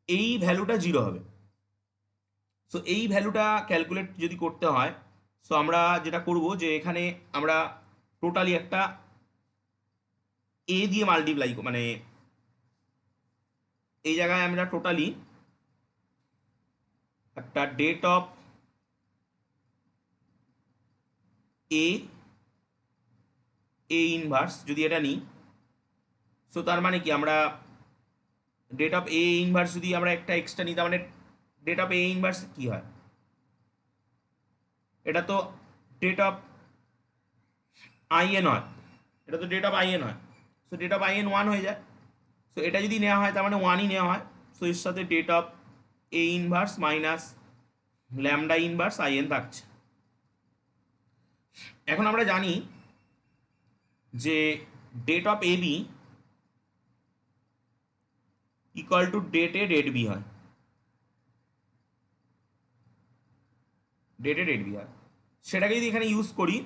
এই ভ্যালুটা 0 হবে। সো এই ভ্যালুটা ক্যালকুলেট যদি করতে হয়, সো আমরা যেটা করব যে এখানে আমরা টোটালি একটা এ দিয়ে মাল্টিপ্লাই, মানে এই জায়গায় আমরা টোটালি একটা ডেট অফ এ ইনভার্স যদি এটা নিই, সো তার মানে কি আমরা ডেট অফ এ ইনভার্স যদি আমরা একটা এক্সট্রা নিই, তার মানে ডেট অফ এ ইনভার্স কি হয়? এটা তো ডেট অফ আইএন হয়, এটা তো ডেট অফ আইএন হয়, সো ডেট অফ আইএন 1 হয়ে যায়। সো এটা যদি নেওয়া হয় তার মানে 1ই নেওয়া হয়। সো এর সাথে det of A inverse minus lambda inverse I N থাকছে। এখন আমরা জানি যে det of A B equal to det A det B হয়, ডেট এ ডেট বি হয়। সেটাকে যদি এখানে ইউজ করি,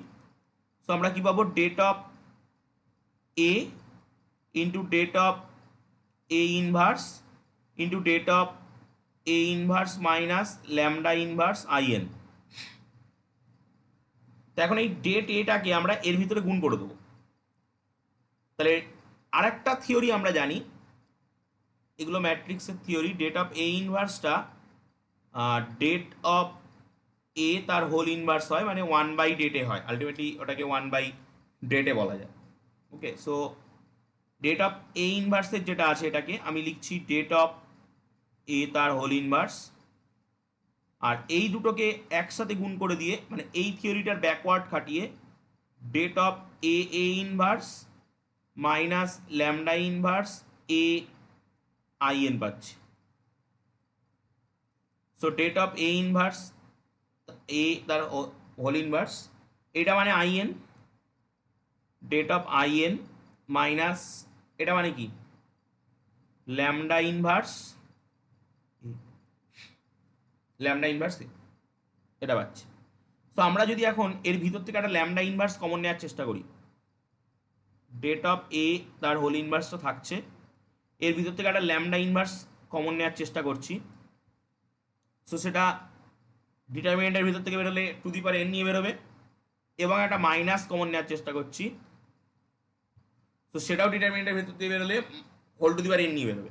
তো আমরা কি পাবো, det of A into det of A inverse into det of A inverse minus lambda inverse I N. তো এখন এই ডেট এটাকে আমরা এর ভিতরে গুণ করে দেবো। তাহলে আরেকটা থিওরি আমরা জানি, এগুলো ম্যাট্রিক্সের থিওরি, ডেট অফ এ ইনভার্সটা ডেট অফ এ তার হোল ইনভার্স হয়, মানে 1/ডেটে হয়, আলটিমেটলি ওটাকে 1/ডেটে বলা যায়। ওকে, সো ডেট অফ এ ইনভার্সের যেটা আছে এটাকে আমি লিখছি ডেট অফ এ তার হোল ইনভার্স, আর এই দুটোকে একসাথে গুণ করে দিয়ে, মানে এই থিওরিটার ব্যাকওয়ার্ড খাটিয়ে det of A inverse minus lambda inverse a I N পাচ্ছি। So det of A inverse a তার হোল ইনভার্স, এটা মানে I N, det of I N minus এটা মানে কি ল্যামডা ইনভার্স, ল্যামডা ইনভার্স এটা পাচ্ছি। তো আমরা যদি এখন এর ভিতর থেকে একটা ল্যামডা ইনভার্স কমন নেওয়ার চেষ্টা করি, ডেট অফ এ তার হোল ইনভার্সটা থাকছে, এর ভিতর থেকে একটা ল্যামডা ইনভার্স কমন নেওয়ার চেষ্টা করছি। সো সেটা ডিটারমিনেন্টের ভিতর থেকে বেরোলে টু দি পাওয়ার এন নিয়ে বেরোবে, এবং একটা মাইনাস কমন নেওয়ার চেষ্টা করছি, তো সেটাও ডিটারমিনেন্টের ভিতর থেকে বেরোলে whole to the power N নিয়ে বেরোবে।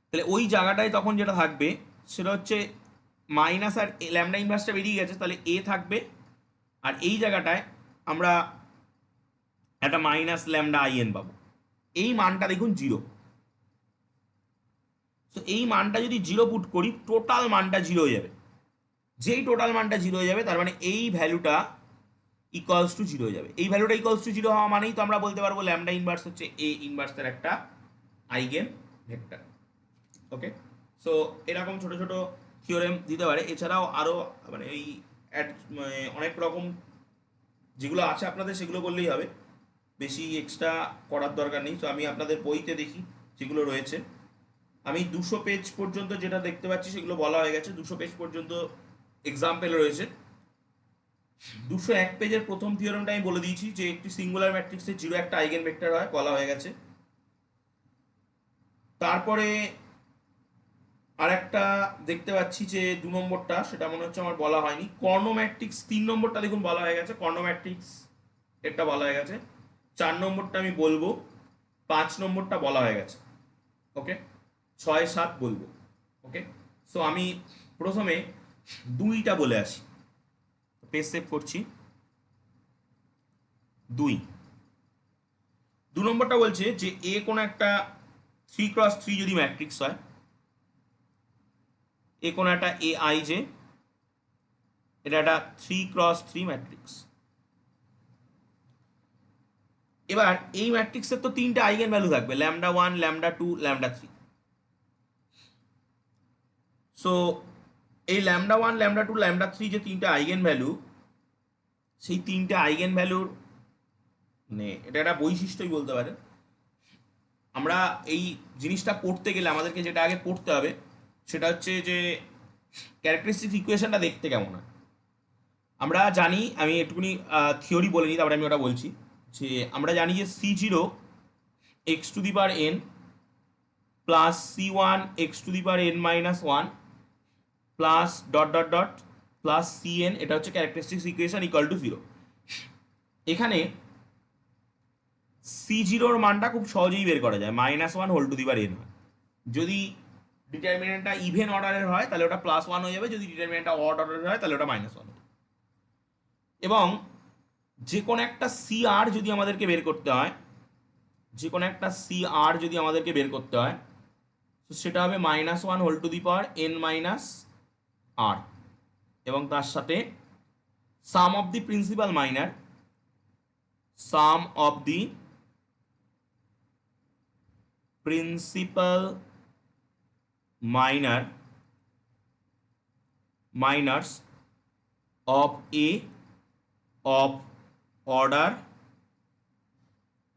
তাহলে ওই জায়গাটায় তখন যেটা থাকবে সেটা হচ্ছে মাইনাস, আর ল্যামডা ইনভার্সটা বেরিয়ে গেছে, তাহলে এ থাকবে, আর এই জায়গাটায় আমরা একটা মাইনাস ল্যামডা আইএন পাবো। এই মানটা দেখুন 0। তো এই মানটা যদি 0 পুট করি, টোটাল মানটা 0 হয়ে যাবে। যেই টোটাল মানটা 0 হয়ে যাবে, তার মানে এই ভ্যালুটা ইকুয়ালস টু 0 হয়ে যাবে। এই ভ্যালুটা ইকুয়ালস টু 0 হওয়া মানেই তো আমরা বলতে পারবো ল্যামডা ইনভার্স হচ্ছে এ ইনভার্সের একটা আইগেন ভেক্টর। ওকে, সো এরকম ছোট ছোট থিওরেম দিতে পারে। এছাড়াও আরও মানে এই অনেক রকম যেগুলো আছে আপনাদের, সেগুলো করলেই হবে, বেশি এক্সট্রা করার দরকার নেই। তো আমি আপনাদের বইতে দেখি যেগুলো রয়েছে, আমি 200 পেজ পর্যন্ত যেটা দেখতে পাচ্ছি সেগুলো বলা হয়ে গেছে। 200 পেজ পর্যন্ত এক্সাম্পল রয়েছে। 201 পেজের প্রথম থিওরেমটা আমি বলে দিয়েছি যে একটি সিঙ্গুলার ম্যাট্রিক্সে 0 একটা আইগেন ভেক্টর হয়, বলা হয়ে গেছে। তারপরে আর একটা দেখতে পাচ্ছি যে 2 নম্বরটা, সেটা মনে হচ্ছে আমার বলা হয়নি, কর্ণ ম্যাট্রিক্স 3 নম্বরটা দেখুন বলা হয়ে গেছে, কর্ণ ম্যাট্রিক্স এটা বলা হয়ে গেছে। 4 নম্বরটা আমি বলবো, 5 নম্বরটা বলা হয়ে গেছে। ওকে, 6 7 বলবো। ওকে, সো আমি প্রথমে 2টা বলে আসি, পেজ সেভ করছি। 2 নম্বরটা বলছে যে এ কোনো একটা 3x3 যদি ম্যাট্রিক্স হয়, এ কোনো একটা এ আই যে, এটা একটা 3x3 ম্যাট্রিক্স। এবার এই ম্যাট্রিক্সের তো 3টে আইগেন ভ্যালু থাকবে, ল্যামডা 1 ল্যামডা 2 ল্যামডা 3। সো এই ল্যামডা 1 ল্যামডা 2 ল্যামডা 3 যে 3টে আইগেন ভ্যালু, সেই 3টে আইগেন ভ্যালুর মানে এটা একটা বৈশিষ্ট্যই বলতে পারে। আমরা এই জিনিসটা পড়তে গেলে আমাদেরকে যেটা আগে পড়তে হবে সেটা হচ্ছে যে ক্যারেক্টারিস্টিক ইকুয়েশনটা দেখতে কেমন হয়। আমরা জানি, আমি একটুখানি থিওরি বলে নিই, তারপরে আমি ওটা বলছি, যে আমরা জানি যে C0 x⁴n plus C1 x⁴n-1 plus dot dot dot plus Cn, এটা হচ্ছে ক্যারেক্টারিস্টিক ইকুয়েশন ইকুয়াল টু 0। এখানে C0 মানটা খুব সহজেই বের করা যায়, -1 whole to the power n হয়। যদি ডিটারমিনেন্টটা ইভেন অর্ডারের হয় তাহলে ওটা +1 হয়ে যাবে, যদি ডিটারমিনেন্টটা অড অর্ডারের হয় তাহলে ওটা -1 হবে। এবং যে কোনো একটা CR যদি আমাদেরকে বের করতে হয়, যে কোনো একটা CR যদি আমাদেরকে বের করতে হয়, তো সেটা হবে -1 whole to the power n-r, এবং তার সাথে sum of the principal minor, sum of the principal minor minus of a of order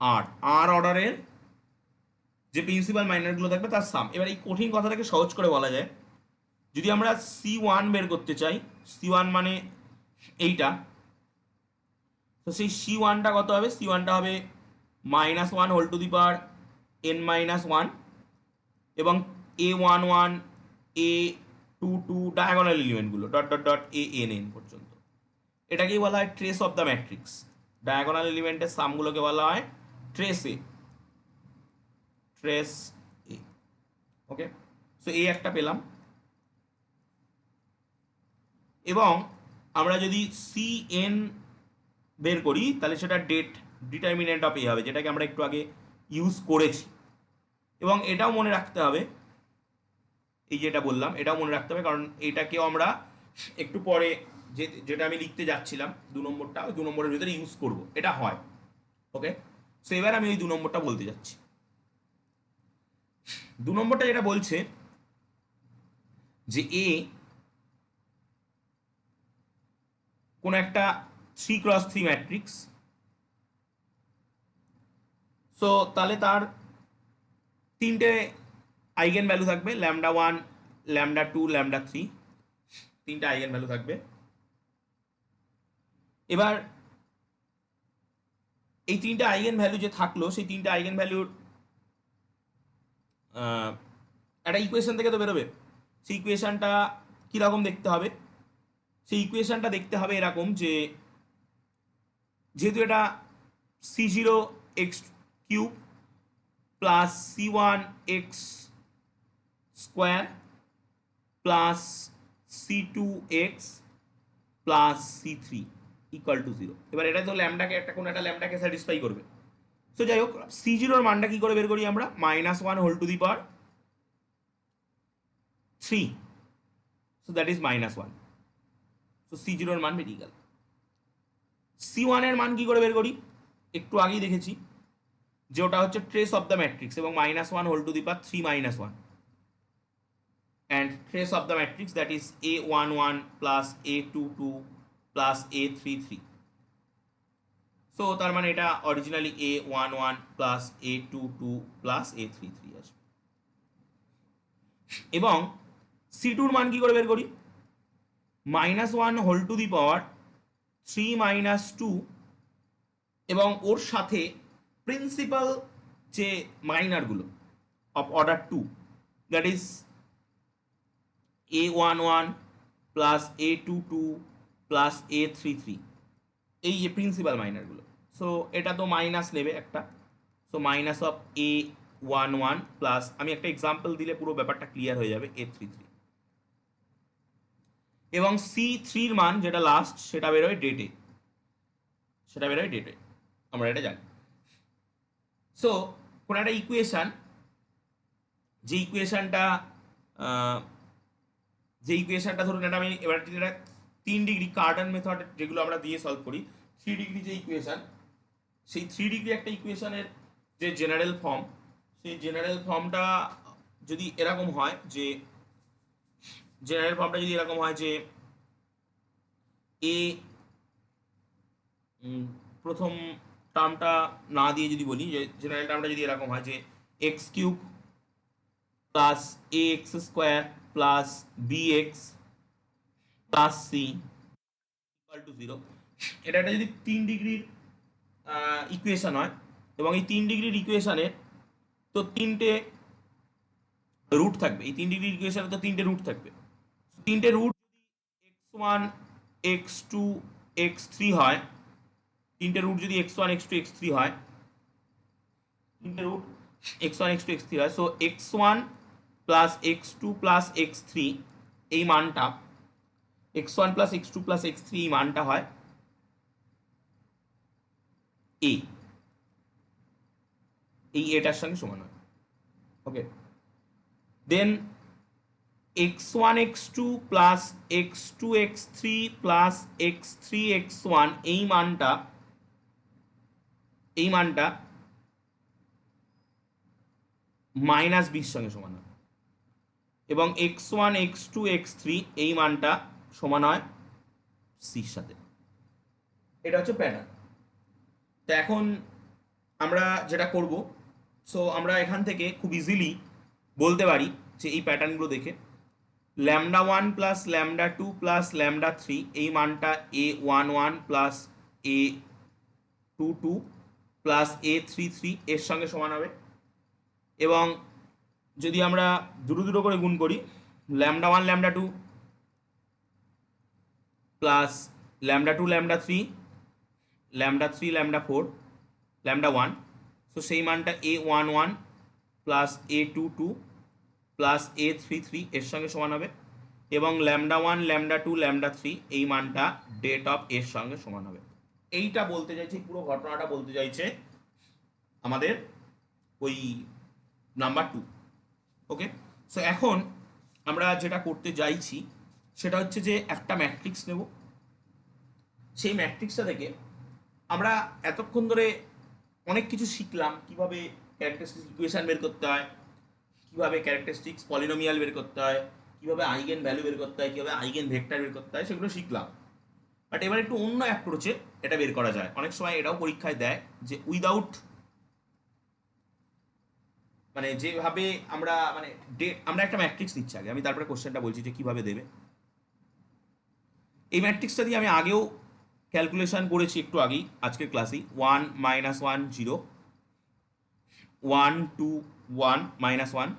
r অর্ডারের যে প্রিন্সিপাল মাইনারগুলো থাকবে তার সাম। এবার এই কঠিন কথাটাকে সহজ করে বলা যায়, যদি আমরা C1 বের করতে চাই, C1 মানে এইটা, তো সেই C1টা কত হবে? C1টা হবে -1 whole to the power n-1, এবং A11 A22 ডায়াগোনাল এলিমেন্টগুলো ডট ডট ডট ANN পর্যন্ত, এটাকেই বলা হয় ট্রেস অফ দ্য ম্যাট্রিক্স। ডায়াগোনাল এলিমেন্টের সামগুলোকে বলা হয় trace a, trace a. Okay, so এই একটা পেলাম। এবং আমরা যদি CN বের করি তাহলে সেটা ডেট ডিটারমিনেন্ট অফ এ হবে, যেটাকে আমরা একটু আগে ইউজ করেছি। এবং এটাও মনে রাখতে হবে, এই যেটা বললাম এটাও মনে রাখতে হবে, কারণ এটাকেও আমরা একটু পরে যেটা আমি লিখতে যাচ্ছিলাম 2 নম্বরটা, ওই 2 নম্বরের ভিতরে ইউজ করব, এটা হয়। ওকে, সো এবার আমি ওই 2 নম্বরটা বলতে যাচ্ছি। 2 নম্বরটা যেটা বলছে যে এ কোন একটা 3x3 ম্যাট্রিক্স, সো তাহলে তার 3টে আইগেন ভ্যালু থাকবে, λ1 λ2 λ3, 3টে আইগেন ভ্যালু থাকবে। এবার এই 3টে আইগেন ভ্যালু যে থাকলো, সেই 3টে আইগেন ভ্যালুর একটা ইকুয়েশন থেকে তো বেরোবে। সেই ইকুয়েশনটা কীরকম দেখতে হবে? সেই ইকুয়েশনটা দেখতে হবে এরকম যে, যেহেতু এটা C0x³ plus C1x square plus C2x plus C3 equal to 0। এবার এটা তো ল্যামডাকে একটা কোনো একটা ল্যামডাকে স্যাটিসফাই করবে। সো যাই হোক, C0-র মানটা কি করে বের করি আমরা? -1 whole to the power 3, so that is -1। So C0-র মান বেরিয়ে গেল। C1-এর মান কি করে বের করি? একটু আগেই দেখেছি যে ওটা হচ্ছে ট্রেস অফ দ্য ম্যাট্রিক্স, এবং -1 whole to the power 3-1, and trace of the matrix, that is A11 plus A22 plus A33. so তার মানে এটা originally A11 plus A22 plus A33 আসবে। এবং C2-র মান কি করে বের করি? -1 হোল টু দি পাওয়ার 3-2, এবং ওর সাথে প্রিন্সিপাল যে মাইনারগুলো of order 2, that is A11 plus A22 plus A33, এই যে প্রিন্সিপাল মাইনারগুলো। সো এটা তো মাইনাস নেবে একটা, so minus of A11 plus, আমি একটা এক্সাম্পল দিলে পুরো ব্যাপারটা ক্লিয়ার হয়ে যাবে, A33। এবং C3-র মান যেটা লাস্ট, সেটা বেরোয় ডেটে, আমরা এটা জানি। সো কোন একটা ইকুয়েশন, যে ইকুয়েশনটা ধরুন, এটা আমি এবার যেটা 3 ডিগ্রি কার্টন মেথড যেগুলো আমরা দিয়ে সলভ করি, 3 ডিগ্রি যে ইকুয়েশন, সেই 3 ডিগ্রি একটা ইকুয়েশনের যে জেনারেল ফর্ম, সেই জেনারেল ফর্মটা যদি এরকম হয় যে, এ প্রথম টার্মটা না দিয়ে যদি বলি, যে জেনারেল টার্মটা যদি এরকম হয় যে x³ plus ax² plus bx plus c equal to 0, এটা একটা যদি 3 ডিগ্রির ইকুয়েশন হয়, এবং এই 3 ডিগ্রির ইকুয়েশনের তো 3টে রুট থাকবে, এই 3 ডিগ্রির ইকুয়েশনে তো 3টে রুট থাকবে। 3টে রুট যদি x1 x2 x3 হয়, 3টে রুট যদি x1 x2 x3 হয়, 3টে রুট x1 x2 x3 হয়, so x1 plus x2 plus x3 এই মানটা, x1 plus x2 plus x3 এই মানটা হয় a, এই এটার সঙ্গে সমান হয়। ওকে, দেন x1 x2 plus x2 x3 plus x3 x1 এই মানটা -b-র সঙ্গে সমান হয়, এবং x1 x2 x3 এই মানটা সমান হয় সির সাথে। এটা হচ্ছে প্যাটার্ন। তো এখন আমরা যেটা করব, সো আমরা এখান থেকে খুব ইজিলি বলতে পারি যে এই প্যাটার্নগুলো দেখে λ1 প্লাস λ2 প্লাস λ3 এই মানটা a11 plus a22 plus a33 এর সঙ্গে সমান হবে। এবং যদি আমরা দুটো দুটো করে গুণ করি, λ1 λ2 প্লাস λ2 λ3 λ3 λ4 λ1, সো সেই মানটা a11 plus a22 plus a33 এর সঙ্গে সমান হবে। এবং λ1 λ2 λ3 এই মানটা ডেট অফ এর সঙ্গে সমান হবে। এইটা বলতে চাইছে, পুরো ঘটনাটা বলতে চাইছে আমাদের ওই নাম্বার 2। ওকে, সো এখন আমরা যেটা করতে চাইছি সেটা হচ্ছে যে একটা ম্যাট্রিক্স নেব। সেই ম্যাট্রিক্সটা থেকে আমরা এতক্ষণ ধরে অনেক কিছু শিখলাম, কিভাবে ক্যারেক্টারিস্টিক্স ইকুয়েশন বের করতে হয়, কিভাবে ক্যারেক্টারিস্টিক্স পলিনোমিয়াল বের করতে হয়, কিভাবে আইগেন ভ্যালু বের করতে হয়, কিভাবে আইগেন ভেক্টর বের করতে হয়, সেগুলো শিখলাম। বাট এবার একটু অন্য অ্যাপ্রোচে এটা বের করা যায়। অনেক সময় এটাও পরীক্ষায় দেয় যে উইদাউট, মানে যেভাবে আমরা মানে আমরা একটা ম্যাট্রিক্স নিচ্ছি আগে, আমি তারপরে কোশ্চেনটা বলছি যে কিভাবে দেবে। এই ম্যাট্রিক্সটা দিয়ে আমি আগেও ক্যালকুলেশন করেছি একটু আগেই আজকের ক্লাসেই, 1 -1 0 1 2 1 -1,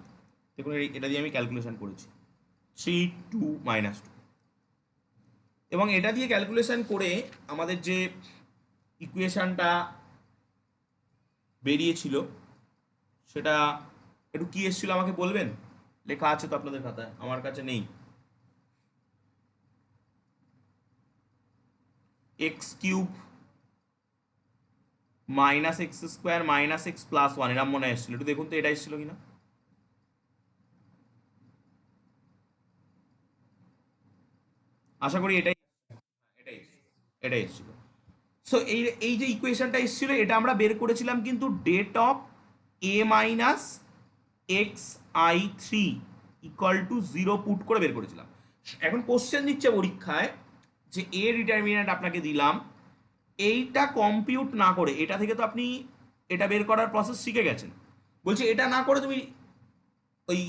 দেখুন এটা দিয়ে আমি ক্যালকুলেশন করেছি 3 2 -2। এবং এটা দিয়ে ক্যালকুলেশন করে আমাদের যে ইকুয়েশনটা বেরিয়েছিল সেটা একটু কি এসেছিল আমাকে বলবেন? লেখা আছে তো আপনাদের খাতায়, আমার কাছে নেই। x³ -x² -x + 1 এরম মনে এসেছিল, একটু দেখুন তো এটা এসেছিল কিনা। আশা করি এটাই এটাই এটাই এসেছিল। সো এই যে ইকুয়েশনটা এসেছিল এটা আমরা বের করেছিলাম কিন্তু det of a minus xi3 equal to 0 put করে বের করেছিলাম। এখন কোশ্চেন দিচ্ছে পরীক্ষায় যে এ ডিটারমিনেন্ট আপনাকে দিলাম, এইটা কম্পিউট না করে, এটা থেকে তো আপনি এটা বের করার প্রসেস শিখে গেছেন, বলছে এটা না করে তুমি ওই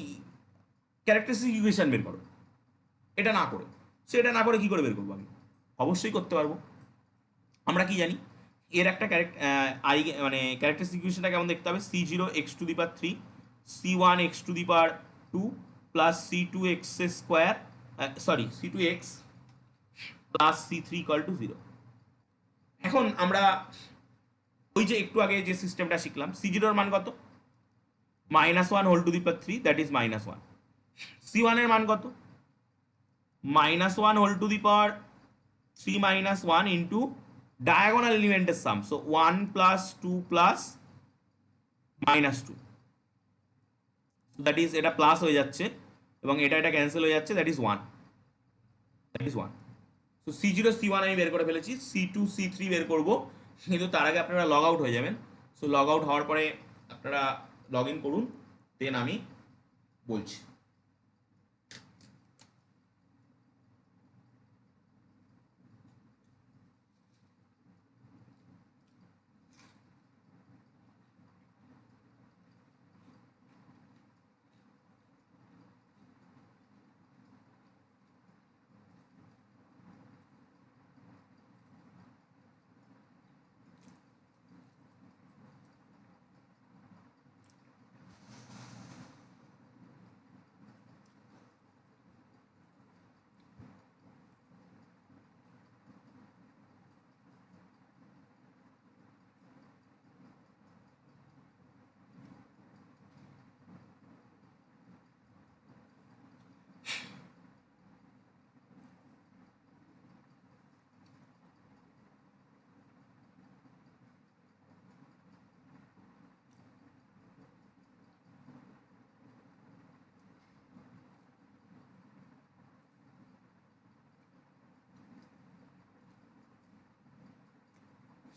ক্যারেক্টারিস্টিক ইকুয়েশন বের করো, এটা না করে। সো এটা না করে কি করে বের করবো আমি? অবশ্যই করতে পারবো। আমরা কি জানি এর একটা মানে ক্যারেক্টারিস্টিক ইকুয়েশনটা কেমন দেখতে হবে, c0 x⁻³ c1 x⁻² plus c2 x² sorry c2x plus c3 = 0। এখন আমরা ওই যে একটু আগে যে সিস্টেমটা শিখলাম, c0 এর মান কত? -1^3, দ্যাট ইজ -1। c1 এর মান কত? -1^3 - 1 ইন্টু ডায়াগোনাল এলিমেন্টের সাম, সো 1 + 2 + -2, দ্যাট ইজ এটা প্লাস হয়ে যাচ্ছে এবং এটা ক্যান্সেল হয়ে যাচ্ছে, that is 1, that is 1। So c0 c1 আমি বের করে ফেলেছি, c2 c3 বের করব, কিন্তু তার আগে আপনারা লগ আউট হয়ে যাবেন। সো লগ আউট হওয়ার পরে আপনারা লগ ইন করুন, দেন আমি বলছি।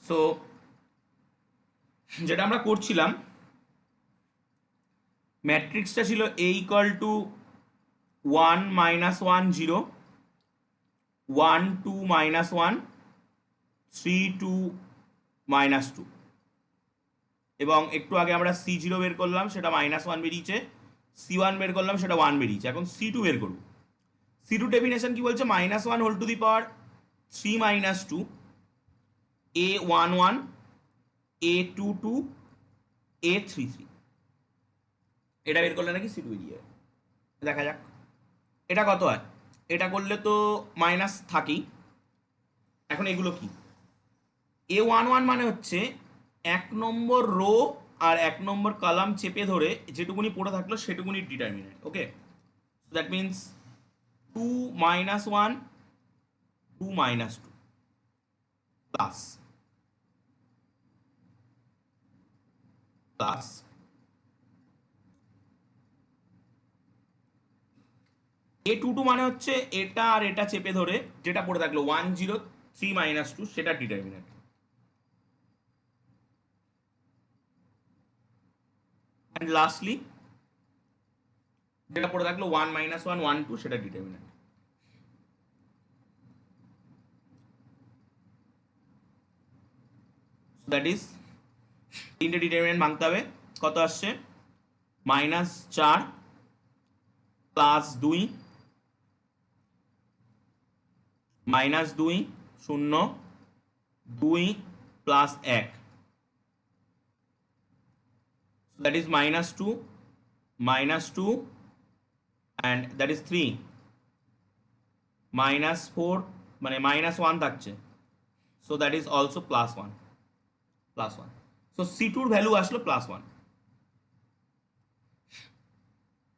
সো যেটা আমরা করছিলাম, ম্যাট্রিক্সটা ছিল a = 1 - 1 0 1 2 -1 3 2 -2 এবং একটু আগে আমরা C0 বের করলাম, সেটা -1 বেরিয়েছে। C1 বের করলাম, সেটা 1 বেরিয়েছে। এখন C2 বের করব। C2 ডেফিনেশন কি বলছে? -1 whole to the power 3 -2 A11 A22 A33। এটা বের করলে নাকি C2 বেরিয়ে যাবে। দেখা যাক এটা কত হয়। এটা করলে তো মাইনাস থাকেই। এখন এগুলো কি? A11 মানে হচ্ছে 1 নম্বর রো আর 1 নম্বর কলাম চেপে ধরে যেটুকুনি পড়ে থাকলো সেটুকুনি determinant. Okay, that means 2 -1 2 -2 plus plus A22 মানে হচ্ছে এটা আর এটা চেপে ধরে যেটা পড়ে থাকলো 1 0 3 -2 সেটা ডিটারমিনেন্ট। অ্যান্ড লাস্টলি যেটা পড়ে থাকলো 1 -1 1 2 সেটা ডিটারমিনেন্ট। দ্যাট ইজ তিনটে ডিটারমিনেন্ট ভাঙতে হবে। কত আসছে? -4 +2 -2 0 2 +1, that is -2 -2 and that is 3 -4 মানে -1 থাকছে, so that is also +1 +1, so C2 এর ভ্যালু আসলো +1।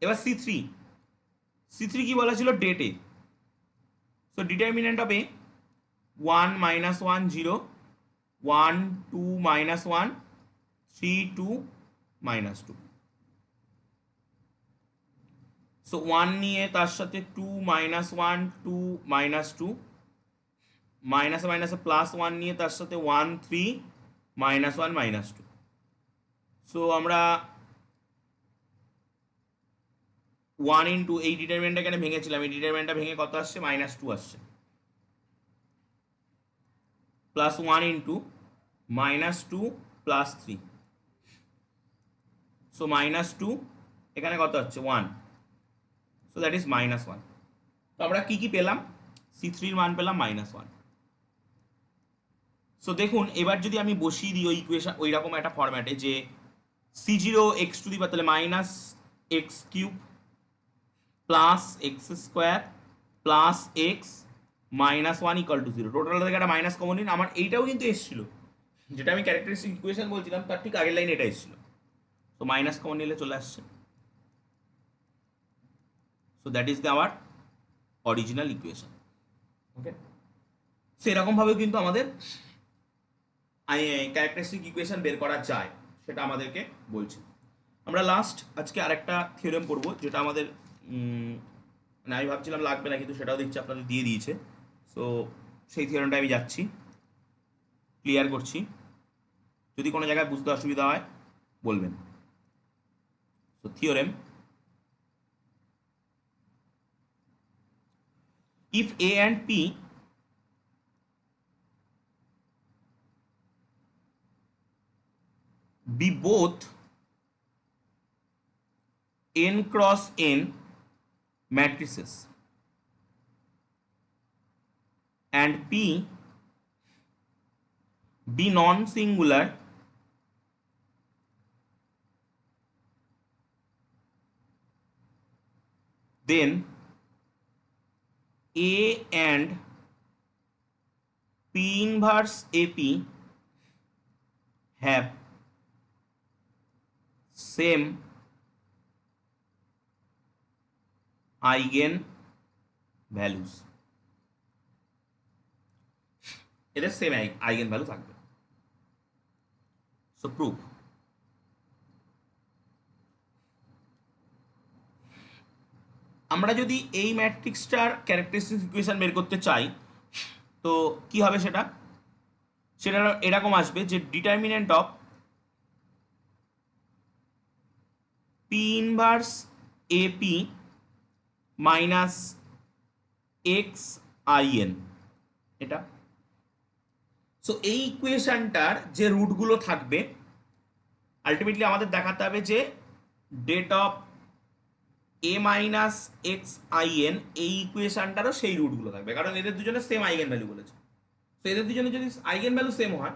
এবার C3 কি বলা ছিল? ডেটে। so determinant of A 1 -1 0 1 2 -1 3 2 -2, so 1 নিয়ে তার সাথে 2 -1 2 -2 মাইনাসে মাইনাসে +1 নিয়ে তার সাথে 1 3 -1 -2, সো আমরা 1 ইন্টু এই ডিটারমিনেন্টটা এখানে ভেঙেছিলাম, এই ডিটারমিনেন্টটা ভেঙে কত আসছে? -2 আসছে, +1 ইন্টু -2 +3, সো -2 এখানে কত হচ্ছে? 1, সো দ্যাট ইজ -1। তো আমরা কি কি পেলাম? C3 এর মান পেলাম -1। সো দেখুন এবার যদি আমি বসিয়ে দিই ওই ইকুয়েশন ওই রকম একটা ফরম্যাটে যে C0 x টু দি পাওয়ার, তাহলে -x³ +x² +x -1 = 0, টোটাল থেকে একটা মাইনাস কমন নিন। আমার এইটাও কিন্তু এসেছিল, যেটা আমি ক্যারেক্টারিস্টিক ইকুয়েশন বলছিলাম তার ঠিক আগের লাইনে এটা এসেছিল, তো মাইনাস কমন নিলে চলে আসছে। So that is our original equation. Okay, সেরকমভাবেও কিন্তু আমাদের ক্যারেক্টারিস্টিক ইকুয়েশন বের করা যায়, সেটা আমাদেরকে বলছে। আমরা লাস্ট আজকে আরেকটা থিওরেম পড়বো, যেটা আমাদের মানে আমি ভাবছিলাম লাগবে না, কিন্তু সেটাও দেখছি আপনাদের দিয়ে দিয়েছে। সো সেই থিওরেমটা আমি যাচ্ছি, ক্লিয়ার করছি। যদি কোনো জায়গায় বুঝতে অসুবিধা হয় বলবেন। So theorem, if A and P be both n cross n matrices and P be non-singular, then A and P inverse AP have same eigen values, এদের সেম আইগেন ভ্যালু থাকবে। সো প্রুফ, আমরা যদি এই ম্যাট্রিক্সটার characteristic equation বের করতে চাই তো কি হবে? সেটা সেটা এরকম আসবে যে determinant of P inverse AP minus x I N, এটা। সো এই ইকুয়েশনটার যে রুটগুলো থাকবে আলটিমেটলি আমাদের দেখাতে হবে যে det of A minus x I N এই ইকুয়েশনটারও সেই রুটগুলো থাকবে, কারণ এদের দুজনের সেম আইগেন ভ্যালু বলেছে। তো এদের দুজনের যদি আইগেন ভ্যালু সেম হয়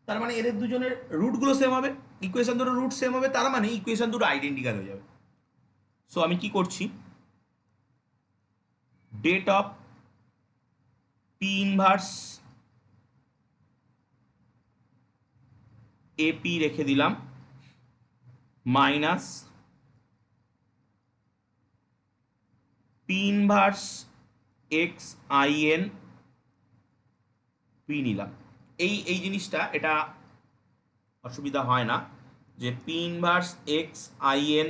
তার মানে এদের দুজনের রুটগুলো সেম হবে, ইকুয়েশন দুটো রুট সেম হবে, তার মানে ইকুয়েশন দুটো আইডেন্টিক্যাল হয়ে যাবে। সো আমি কি করছি, det of P inverse AP রেখে দিলাম minus P inverse x I N P নিলাম। এই জিনিসটা এটা অসুবিধা হয় না যে P inverse x I N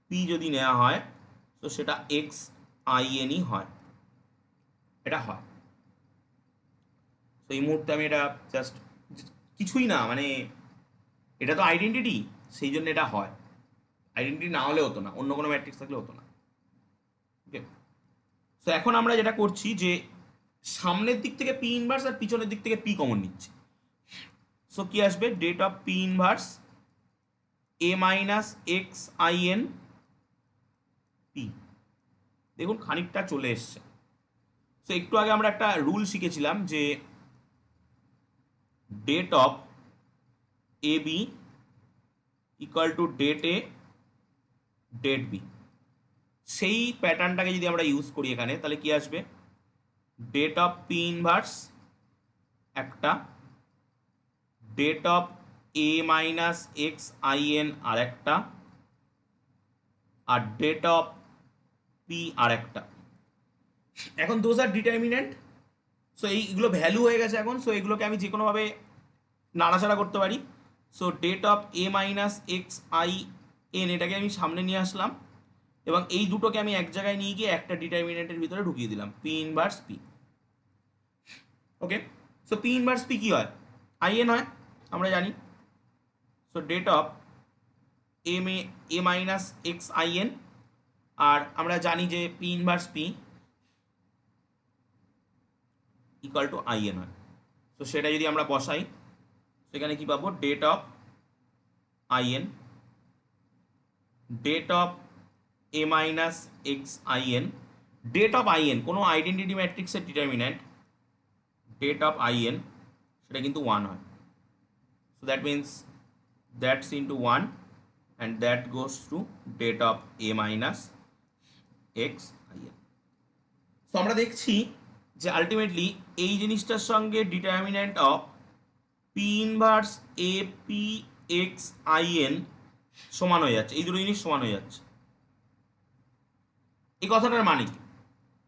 P যদি নেওয়া হয় তো সেটা এক্স আইএনই হয়, এটা হয়। তো এই মুহূর্তে আমি এটা জাস্ট কিছুই না, মানে এটা তো আইডেন্টিটি, সেই জন্য এটা হয়। আইডেন্টিটি না হলে হতো না, অন্য কোনো ম্যাট্রিক্স থাকলে হতো না। ওকে, সো এখন আমরা যেটা করছি যে সামনের দিক থেকে পি ইনভার্স আর পিছনের দিক থেকে পি কমন নিচ্ছি। সো কি আসবে, det of P inverse A minus x I N P. দেখুন খানিকটা চলে এসছে। সো একটু আগে আমরা একটা রুল শিখেছিলাম যে det of A B equal to det A det B. সেই প্যাটার্নটাকে যদি আমরা ইউজ করি এখানে তাহলে কি আসবে, ডেট অফ পি ইনভার্স একটা, det of A minus x I N আর একটা, আর ডেট অফ পি আর একটা। এখন দোজ আর ডিটারমিনেন্ট। সো এইগুলো ভ্যালু হয়ে গেছে এখন। সো এগুলোকে আমি যে কোনোভাবে নাড়াচাড়া করতে পারি। So det of A minus x I N এটাকে আমি সামনে নিয়ে আসলাম এবং এই দুটোকে আমি এক জায়গায় নিয়ে গিয়ে একটা ডিটারমিনেন্টের ভিতরে ঢুকিয়ে দিলাম, P inverse P. Okay, so P inverse P কি হয়, আইএন হয় আমরা জানি। So det of A minus x I N, আর আমরা জানি যে P inverse P equal to I N হয়। তো সেটা যদি আমরা বসাই সেখানে কি পাবো, det of I N, det of A minus x I N, det of I N কোনো আইডেন্টিটি ম্যাট্রিক্সের ডিটারমিন্যান্ট, ডেট অফ আইএন সেটা কিন্তু 1 হয়। So that means that's into 1 and that goes to det of A minus x I N. So আমরা দেখছি যে ultimately এই জিনিসটার সঙ্গে determinant of P inverse A P x I N সমান হয়ে যাচ্ছে, এই দুটো জিনিস সমান হয়ে যাচ্ছে। এই কথাটার মানে কি,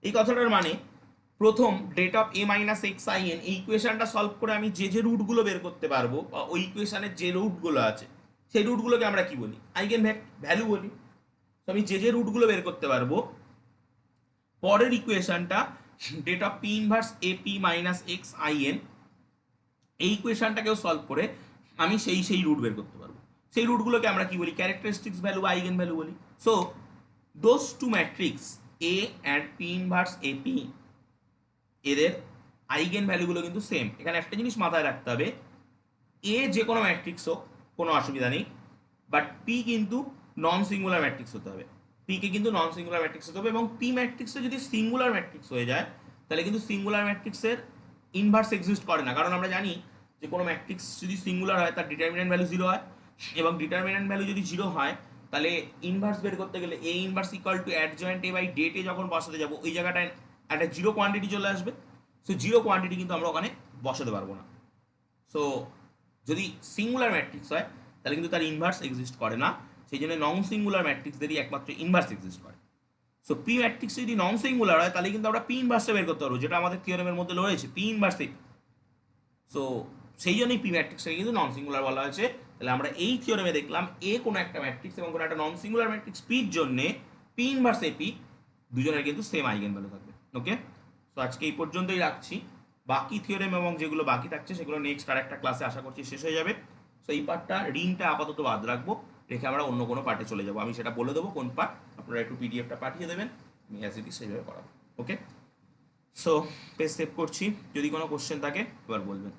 এই কথাটার মানে প্রথম det of A minus x I N এই ইকুয়েশনটা সলভ করে আমি যে যে রুটগুলো বের করতে পারবো বা ওই ইকুয়েশনের যে রুটগুলো আছে সেই রুটগুলোকে আমরা কি বলি, আইগেন ভ্যালু বলি। তো আমি যে যে রুটগুলো বের করতে পারবো পরের ইকুয়েশনটা det of P inverse A P minus x I N এই ইকুয়েশনটাকেও সলভ করে আমি সেই রুট বের করতে পারবো। সেই রুটগুলোকে আমরা কি বলি, ক্যারেক্টারিস্টিক্স ভ্যালু বা আইগেন ভ্যালু বলি। So those two matrix A and P inverse A P এদের আইগেন ভ্যালুগুলো কিন্তু সেম। এখানে একটা জিনিস মাথায় রাখতে হবে, এ যে কোনো ম্যাট্রিক্স হোক কোনো অসুবিধা নেই, বাট পি কিন্তু নন সিঙ্গুলার ম্যাট্রিক্স হতে হবে। পিকে কিন্তু নন সিঙ্গুলার ম্যাট্রিক্স হতে হবে এবং পি ম্যাট্রিক্সে যদি সিঙ্গুলার ম্যাট্রিক্স হয়ে যায় তাহলে কিন্তু সিঙ্গুলার ম্যাট্রিক্সের ইনভার্স এক্সিস্ট করে না, কারণ আমরা জানি যে কোনো ম্যাট্রিক্স যদি সিঙ্গুলার হয় তার ডিটারমিনেন্ট ভ্যালু 0 হয় এবং ডিটারমিনেন্ট ভ্যালু যদি 0 হয় তাহলে ইনভার্স বের করতে গেলে a inverse equal to adjoint a by det a যখন বসাতে যাবো ওই জায়গাটায় একটা জিরো কোয়ান্টিটি চলে আসবে। সো জিরো কোয়ান্টিটি কিন্তু আমরা ওখানে বসাতে পারবো না। সো যদি সিঙ্গুলার ম্যাট্রিক্স হয় তাহলে কিন্তু তার ইনভার্স এক্সিস্ট করে না, সেই জন্য নন সিঙ্গুলার ম্যাট্রিক্সদেরই একমাত্র ইনভার্স এক্সিস্ট করে। সো পি ম্যাট্রিক্স যদি নন সিঙ্গুলার হয় তাহলে কিন্তু আমরা পি ইনভার্সটা বের করতে পারবো, যেটা আমাদের থিওরেমের মধ্যে রয়েছে পি ইনভার্স এ। সো সেই জন্যই পি ম্যাট্রিক্সটাকে কিন্তু নন সিঙ্গুলার বলা হয়েছে। তাহলে আমরা এই থিওরেমে দেখলাম এ কোনো একটা ম্যাট্রিক্স এবং কোনো একটা নন সিঙ্গুলার ম্যাট্রিক্স পির জন্যে পি ইনভার্স এ পি দুজনের কিন্তু সেম আইগেন ভ্যালু থাকবে। ওকে, সো আজকে এই পর্যন্তই রাখছি। বাকি থিওরেম এবং যেগুলো বাকি থাকছে সেগুলো নেক্সট আর একটা ক্লাসে আশা করছি শেষ হয়ে যাবে। সো এই পার্টটা রিংটা আপাতত বাদ রাখবো, রেখে আমরা অন্য কোনো পার্টে চলে যাবো। আমি সেটা বলে দেবো কোন পার্ট, আপনারা একটু পিডিএফটা পাঠিয়ে দেবেন, আমি অ্যাজ ইট ইজ সেইভাবে করাবো। ওকে, সো পেজ সেভ করছি, যদি কোনো কোশ্চেন থাকে এবার বলবেন।